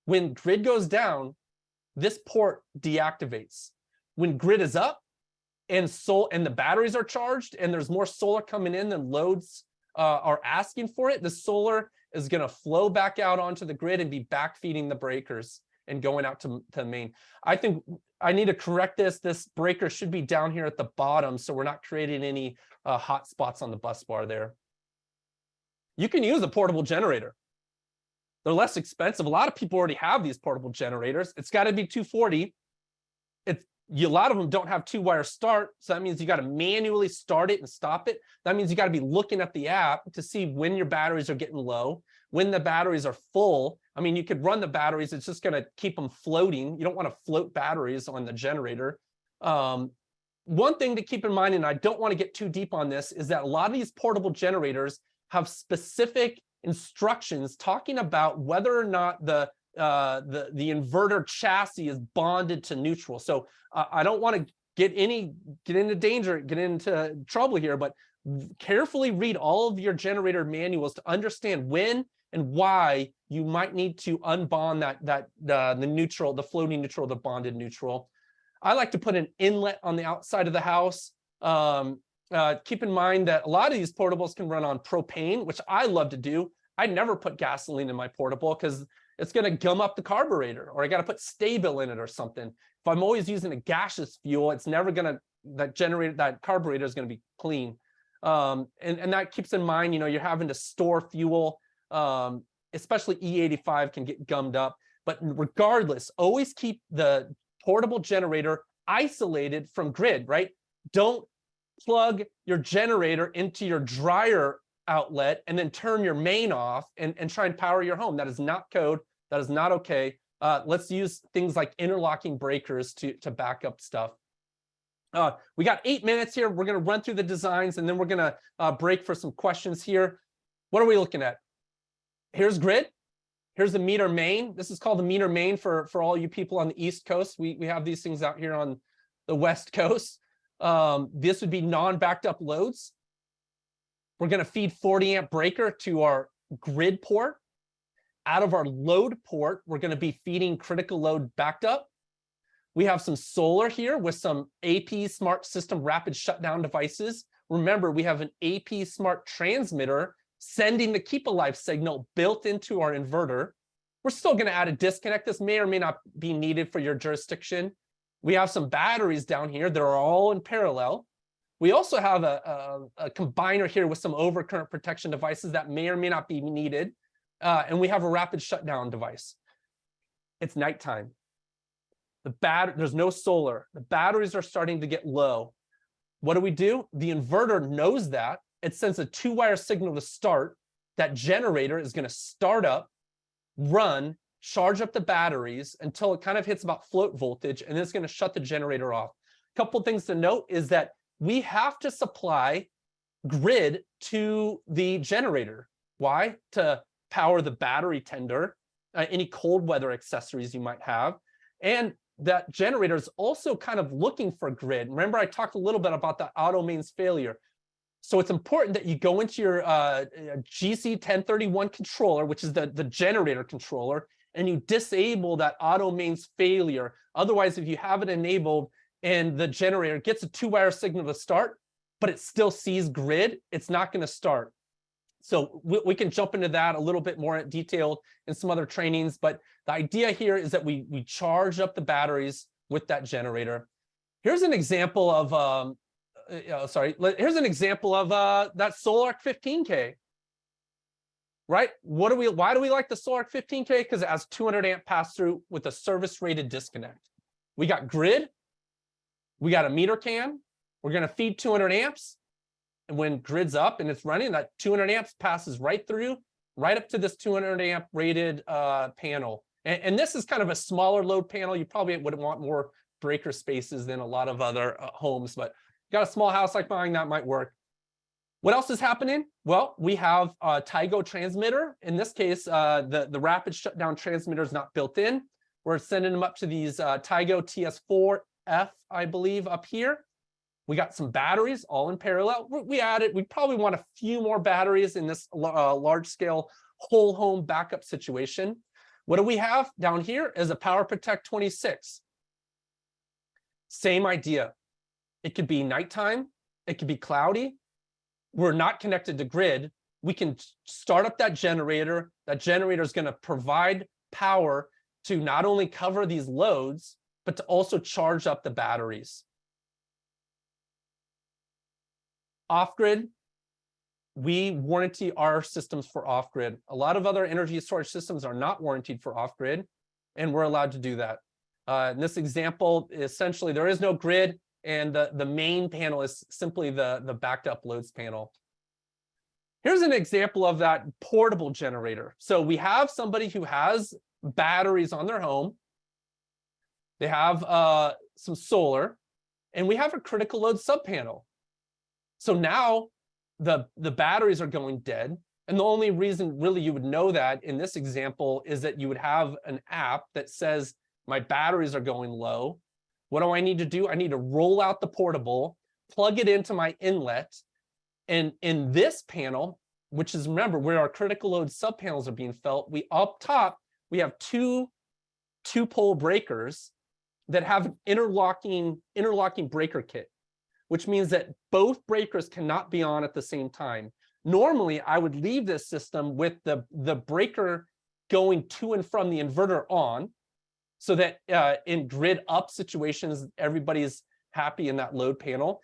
When grid goes down, this port deactivates. When grid is up and the batteries are charged and there's more solar coming in than loads are asking for it, the solar is going to flow back out onto the grid and be back feeding the breakers and going out to the main. I think I need to correct this. This breaker should be down here at the bottom, so we're not creating any hot spots on the bus bar there. You can use a portable generator. They're less expensive. A lot of people already have these portable generators. It's got to be 240. A lot of them don't have 2-wire start, so that means you got to manually start it and stop it. That means you got to be looking at the app to see when your batteries are getting low, when the batteries are full. I mean, you could run the batteries. It's just going to keep them floating. You don't want to float batteries on the generator. One thing to keep in mind, and I don't want to get too deep on this, is that a lot of these portable generators have specific instructions talking about whether or not the inverter chassis is bonded to neutral. So I don't want to get into trouble here, but carefully read all of your generator manuals to understand when and why you might need to unbond the neutral, the floating neutral, the bonded neutral. I like to put an inlet on the outside of the house. Keep in mind that a lot of these portables can run on propane, which I love to do. I never put gasoline in my portable because it's going to gum up the carburetor, or I got to put Sta-Bil in it or something. If I'm always using a gaseous fuel, it's never going to, that carburetor is going to be clean. And that keeps in mind, you're having to store fuel, especially E85 can get gummed up. But regardless, always keep the portable generator isolated from grid, right? Don't plug your generator into your dryer outlet and then turn your main off and try and power your home. That is not code. That is not okay. Let's use things like interlocking breakers to back up stuff. We got 8 minutes here. We're going to run through the designs and then we're going to break for some questions here. What are we looking at? Here's grid. Here's the meter main. This is called the meter main for all you people on the East Coast. We have these things out here on the West Coast. This would be non-backed up loads. We're going to feed 40 amp breaker to our grid port. Out of our load port, we're going to be feeding critical load backed up. We have some solar here with some AP Smart System rapid shutdown devices. Remember, we have an AP Smart transmitter sending the keep alive signal built into our inverter. We're still going to add a disconnect. This may or may not be needed for your jurisdiction. We have some batteries down here that are all in parallel. We also have a combiner here with some overcurrent protection devices that may or may not be needed. And we have a rapid shutdown device. It's nighttime. There's no solar. The batteries are starting to get low. What do? The inverter knows that. It sends a 2-wire signal to start. That generator is going to start up, run, charge up the batteries until it kind of hits about float voltage, and then it's going to shut the generator off. A couple things to note is that we have to supply grid to the generator. Why? To power the battery tender, any cold weather accessories you might have. And that generator is also kind of looking for grid. Remember, I talked a little bit about the auto mains failure. So it's important that you go into your GC1031 controller, which is the generator controller, and you disable that auto mains failure. Otherwise, if you have it enabled, and the generator gets a 2-wire signal to start, but it still sees grid, it's not going to start. So we can jump into that a little bit more in detail in some other trainings. But the idea here is that we charge up the batteries with that generator. Here's an example of, here's an example of that Solarc 15K. Right? Why do we like the Solarc 15K? Because it has 200 amp pass through with a service rated disconnect. We got grid. We got a meter can. We're going to feed 200 amps. And when grid's up and it's running, that 200 amps passes right through, right up to this 200 amp rated panel. And this is kind of a smaller load panel. You probably would want more breaker spaces than a lot of other homes, but you got a small house like mine, that might work. What else is happening? Well, we have a Tigo transmitter. In this case, the rapid shutdown transmitter is not built in. We're sending them up to these Tigo TS4F, I believe, up here. We got some batteries all in parallel. We probably want a few more batteries in this large scale whole home backup situation. What do we have down here is a Power Protect 26. Same idea. It could be nighttime. It could be cloudy. We're not connected to grid. We can start up that generator. That generator is going to provide power to not only cover these loads, but to also charge up the batteries. Off-grid, we warranty our systems for off-grid. A lot of other energy storage systems are not warranted for off-grid, and we're allowed to do that. In this example, essentially, there is no grid, and the main panel is simply the backed up loads panel. Here's an example of that portable generator. So we have somebody who has batteries on their home. They have some solar, and we have a critical load subpanel. So now the batteries are going dead. And the only reason really you would know that in this example is that you would have an app that says, my batteries are going low. What do I need to do? I need to roll out the portable, plug it into my inlet. And in this panel, which is, remember, where our critical load subpanels are being felt, up top, we have two pole breakers that have an interlocking breaker kit, which means that both breakers cannot be on at the same time. Normally, I would leave this system with the breaker going to and from the inverter on, so that in grid up situations, everybody's happy in that load panel.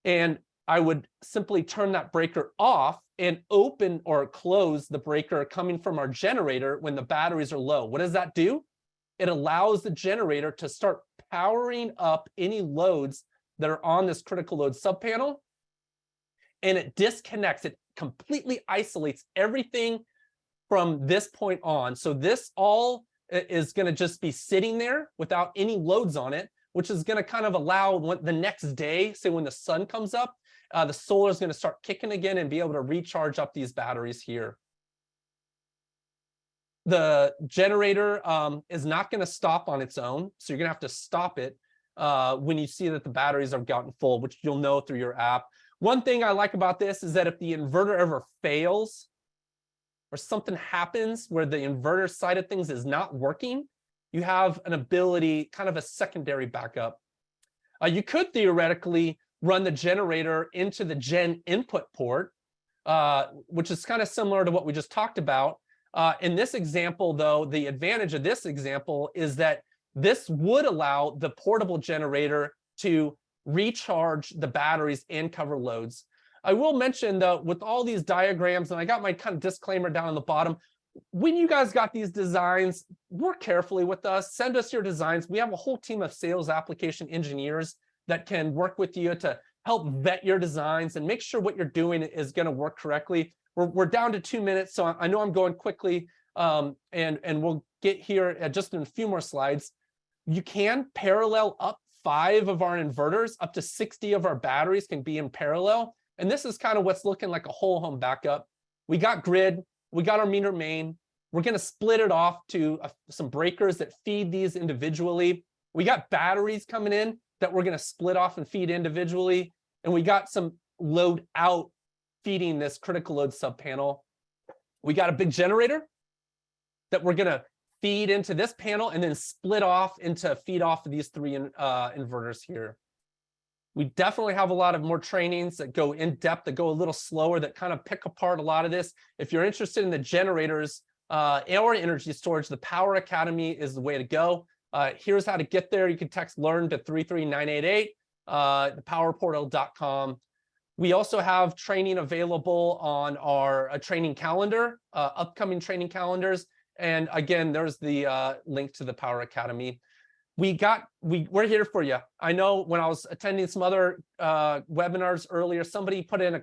And I would simply turn that breaker off and open or close the breaker coming from our generator when the batteries are low. What does that do? It allows the generator to start powering up any loads that are on this critical load subpanel, and it disconnects, it completely isolates everything from this point on. So this all is going to just be sitting there without any loads on it, which is going to kind of allow the next day, say when the sun comes up, the solar is going to start kicking again and be able to recharge up these batteries here. The generator is not going to stop on its own, so you're going to have to stop it when you see that the batteries have gotten full, which you'll know through your app. One thing I like about this is that if the inverter ever fails or something happens where the inverter side of things is not working, you have an ability, kind of a secondary backup. You could theoretically run the generator into the gen input port, which is kind of similar to what we just talked about. In this example, though, the advantage of this example is that this would allow the portable generator to recharge the batteries and cover loads. I will mention, though, with all these diagrams, and I got my kind of disclaimer down on the bottom, when you guys got these designs, work carefully with us. Send us your designs. We have a whole team of sales application engineers that can work with you to help vet your designs and make sure what you're doing is going to work correctly. We're down to 2 minutes, so I know I'm going quickly, and we'll get here just in a few more slides. You can parallel up 5 of our inverters, up to 60 of our batteries can be in parallel. And this is kind of what's looking like a whole home backup. We got grid, we got our meter main. We're going to split it off to some breakers that feed these individually. We got batteries coming in that we're going to split off and feed individually. And we got some load out feeding this critical load subpanel. We got a big generator that we're going to feed into this panel and then split off into feed off of these 3 inverters here. We definitely have a lot of more trainings that go in depth, that go a little slower, that kind of pick apart a lot of this. If you're interested in the generators or energy storage, the Power Academy is the way to go. Here's how to get there. You can text LEARN to 33988, thepowerportal.com. We also have training available on our training calendar, upcoming training calendars. And again, there's the link to the Power Academy. We're here for you. I know when I was attending some other webinars earlier, somebody put in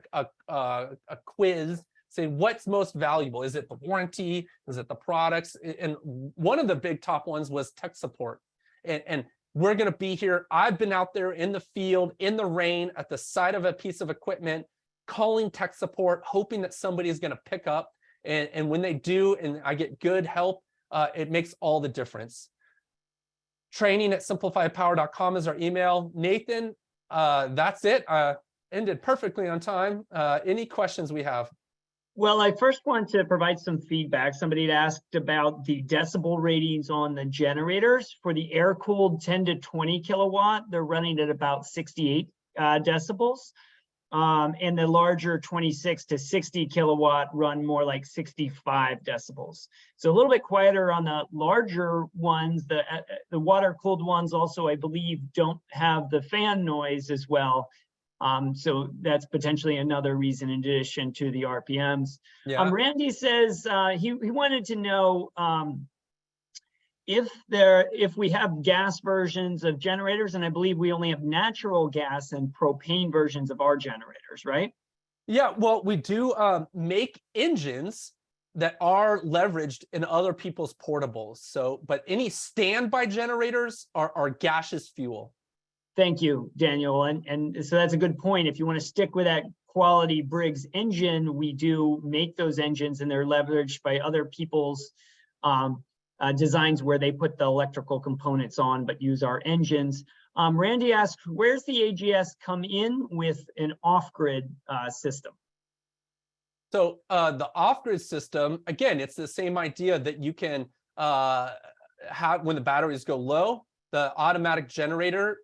a quiz saying, what's most valuable? Is it the warranty? Is it the products? And one of the big top ones was tech support. And we're going to be here. I've been out there in the field, in the rain, at the side of a piece of equipment, calling tech support, hoping that somebody is going to pick up. And when they do, and I get good help, it makes all the difference. Training at simplifiedpower.com is our email. Nathan, That's it. Ended perfectly on time. Any questions we have?
Well, I first want to provide some feedback. Somebody had asked about the decibel ratings on the generators. For the air-cooled 10 to 20 kilowatt, they're running at about 68 decibels. And the larger 26 to 60 kilowatt run more like 65 decibels. So a little bit quieter on the larger ones. The water-cooled ones also, I believe, don't have the fan noise as well. So that's potentially another reason in addition to the RPMs.
Yeah.
Randy says he wanted to know if we have gas versions of generators, and I believe we only have natural gas and propane versions of our generators, right?
Yeah, well, we do make engines that are leveraged in other people's portables. So, but any standby generators are gaseous fuel.
Thank you, Daniel. And so that's a good point. If you want to stick with that quality Briggs engine, we do make those engines and they're leveraged by other people's designs where they put the electrical components on, but use our engines. Randy asked, where's the AGS come in with an off-grid system?
So the off-grid system, again, it's the same idea that you can have when the batteries go low, the automatic generator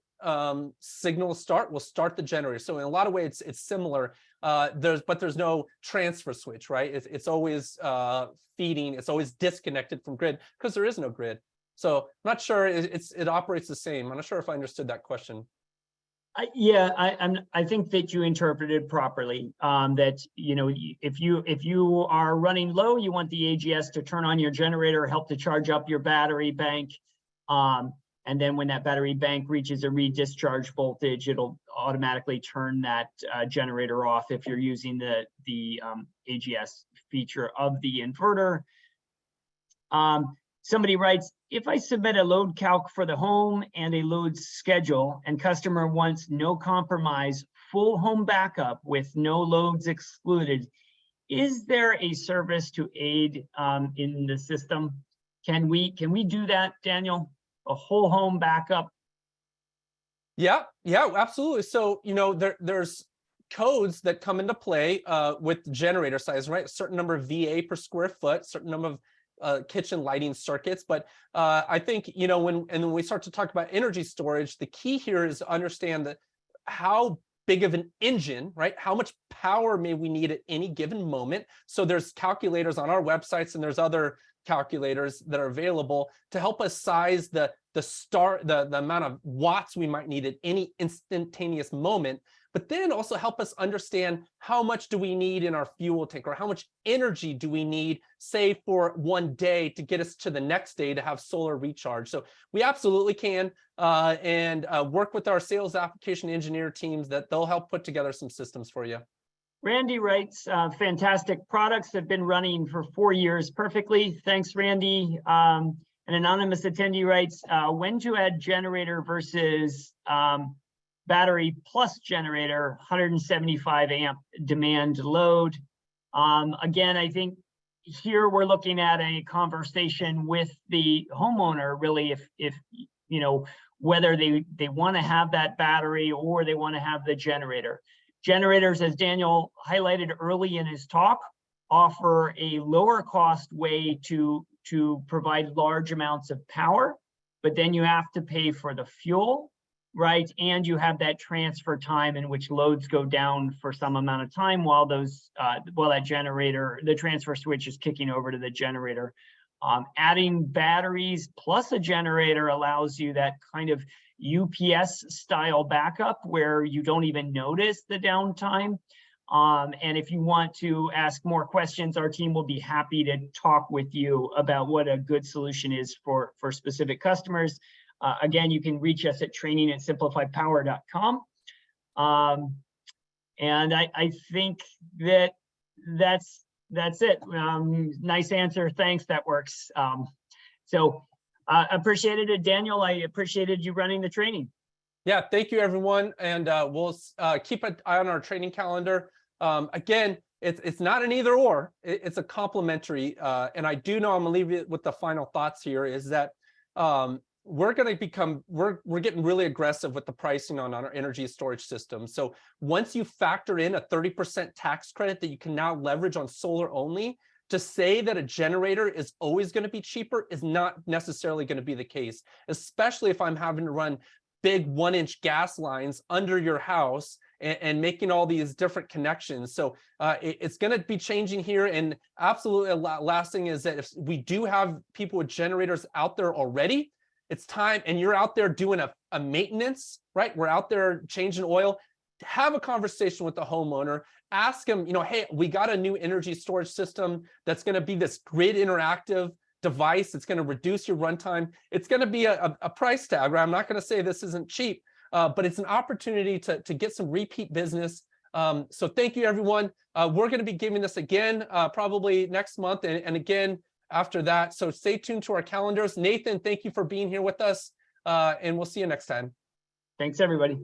signal will start the generator. So in a lot of ways, it's similar. There's no transfer switch, right? It's always feeding. It's always disconnected from grid because there is no grid. So I'm not sure it operates the same. I'm not sure if I understood that question.
I think that you interpreted properly. That if you are running low, you want the AGS to turn on your generator, help to charge up your battery bank. And then when that battery bank reaches a redischarge voltage, it'll automatically turn that generator off if you're using the AGS feature of the inverter. Somebody writes, if I submit a load calc for the home and a load schedule and customer wants no compromise, full home backup with no loads excluded, is there a service to aid in the system? Can we do that, Daniel? A whole home backup?
Yeah, absolutely. So, there's codes that come into play with generator size, right? A certain number of VA per square foot, certain number of kitchen lighting circuits. But I think, when we start to talk about energy storage, the key here is to understand that how big of an engine, right? How much power may we need at any given moment? So there's calculators on our websites and there's other calculators that are available to help us size the amount of watts we might need at any instantaneous moment, but then also help us understand how much do we need in our fuel tank, or how much energy do we need, say, for one day to get us to the next day to have solar recharge. So we absolutely can and work with our sales application engineer teams that they'll help put together some systems for you.
Randy writes, fantastic products have been running for 4 years perfectly. Thanks, Randy. An anonymous attendee writes, when to add generator versus battery plus generator, 175 amp demand load. Again, I think here we're looking at a conversation with the homeowner, really, if whether they want to have that battery or they want to have the generator. Generators, as Daniel highlighted early in his talk, offer a lower cost way to provide large amounts of power, but then you have to pay for the fuel, right? And you have that transfer time in which loads go down for some amount of time while that generator, the transfer switch is kicking over to the generator. Adding batteries plus a generator allows you that kind of UPS style backup where you don't even notice the downtime. And if you want to ask more questions, our team will be happy to talk with you about what a good solution is for specific customers. Again, you can reach us at training@simplifiedpower.com. And I think that's it. Nice answer. Thanks. That works. Appreciated it, Daniel. I appreciated you running the training.
Yeah, thank you, everyone. And we'll keep an eye on our training calendar. Again, it's not an either or, it's a complementary. And I do know I'm gonna leave it with the final thoughts here is that we're going to become, we're getting really aggressive with the pricing on our energy storage system. So once you factor in a 30% tax credit that you can now leverage on solar only, to say that a generator is always going to be cheaper is not necessarily going to be the case, especially if I'm having to run big 1-inch gas lines under your house and making all these different connections. So it's going to be changing here. And absolutely, last thing is that if we do have people with generators out there already, it's time, and you're out there doing a maintenance, right? We're out there changing oil. Have a conversation with the homeowner. Ask them, you know, hey, we got a new energy storage system that's going to be this grid interactive device. It's going to reduce your runtime. It's going to be a price tag, right? I'm not going to say this isn't cheap, but it's an opportunity to get some repeat business. So thank you, everyone. We're going to be giving this again, probably next month and again after that. So stay tuned to our calendars. Nathan, thank you for being here with us, and we'll see you next time.
Thanks, everybody.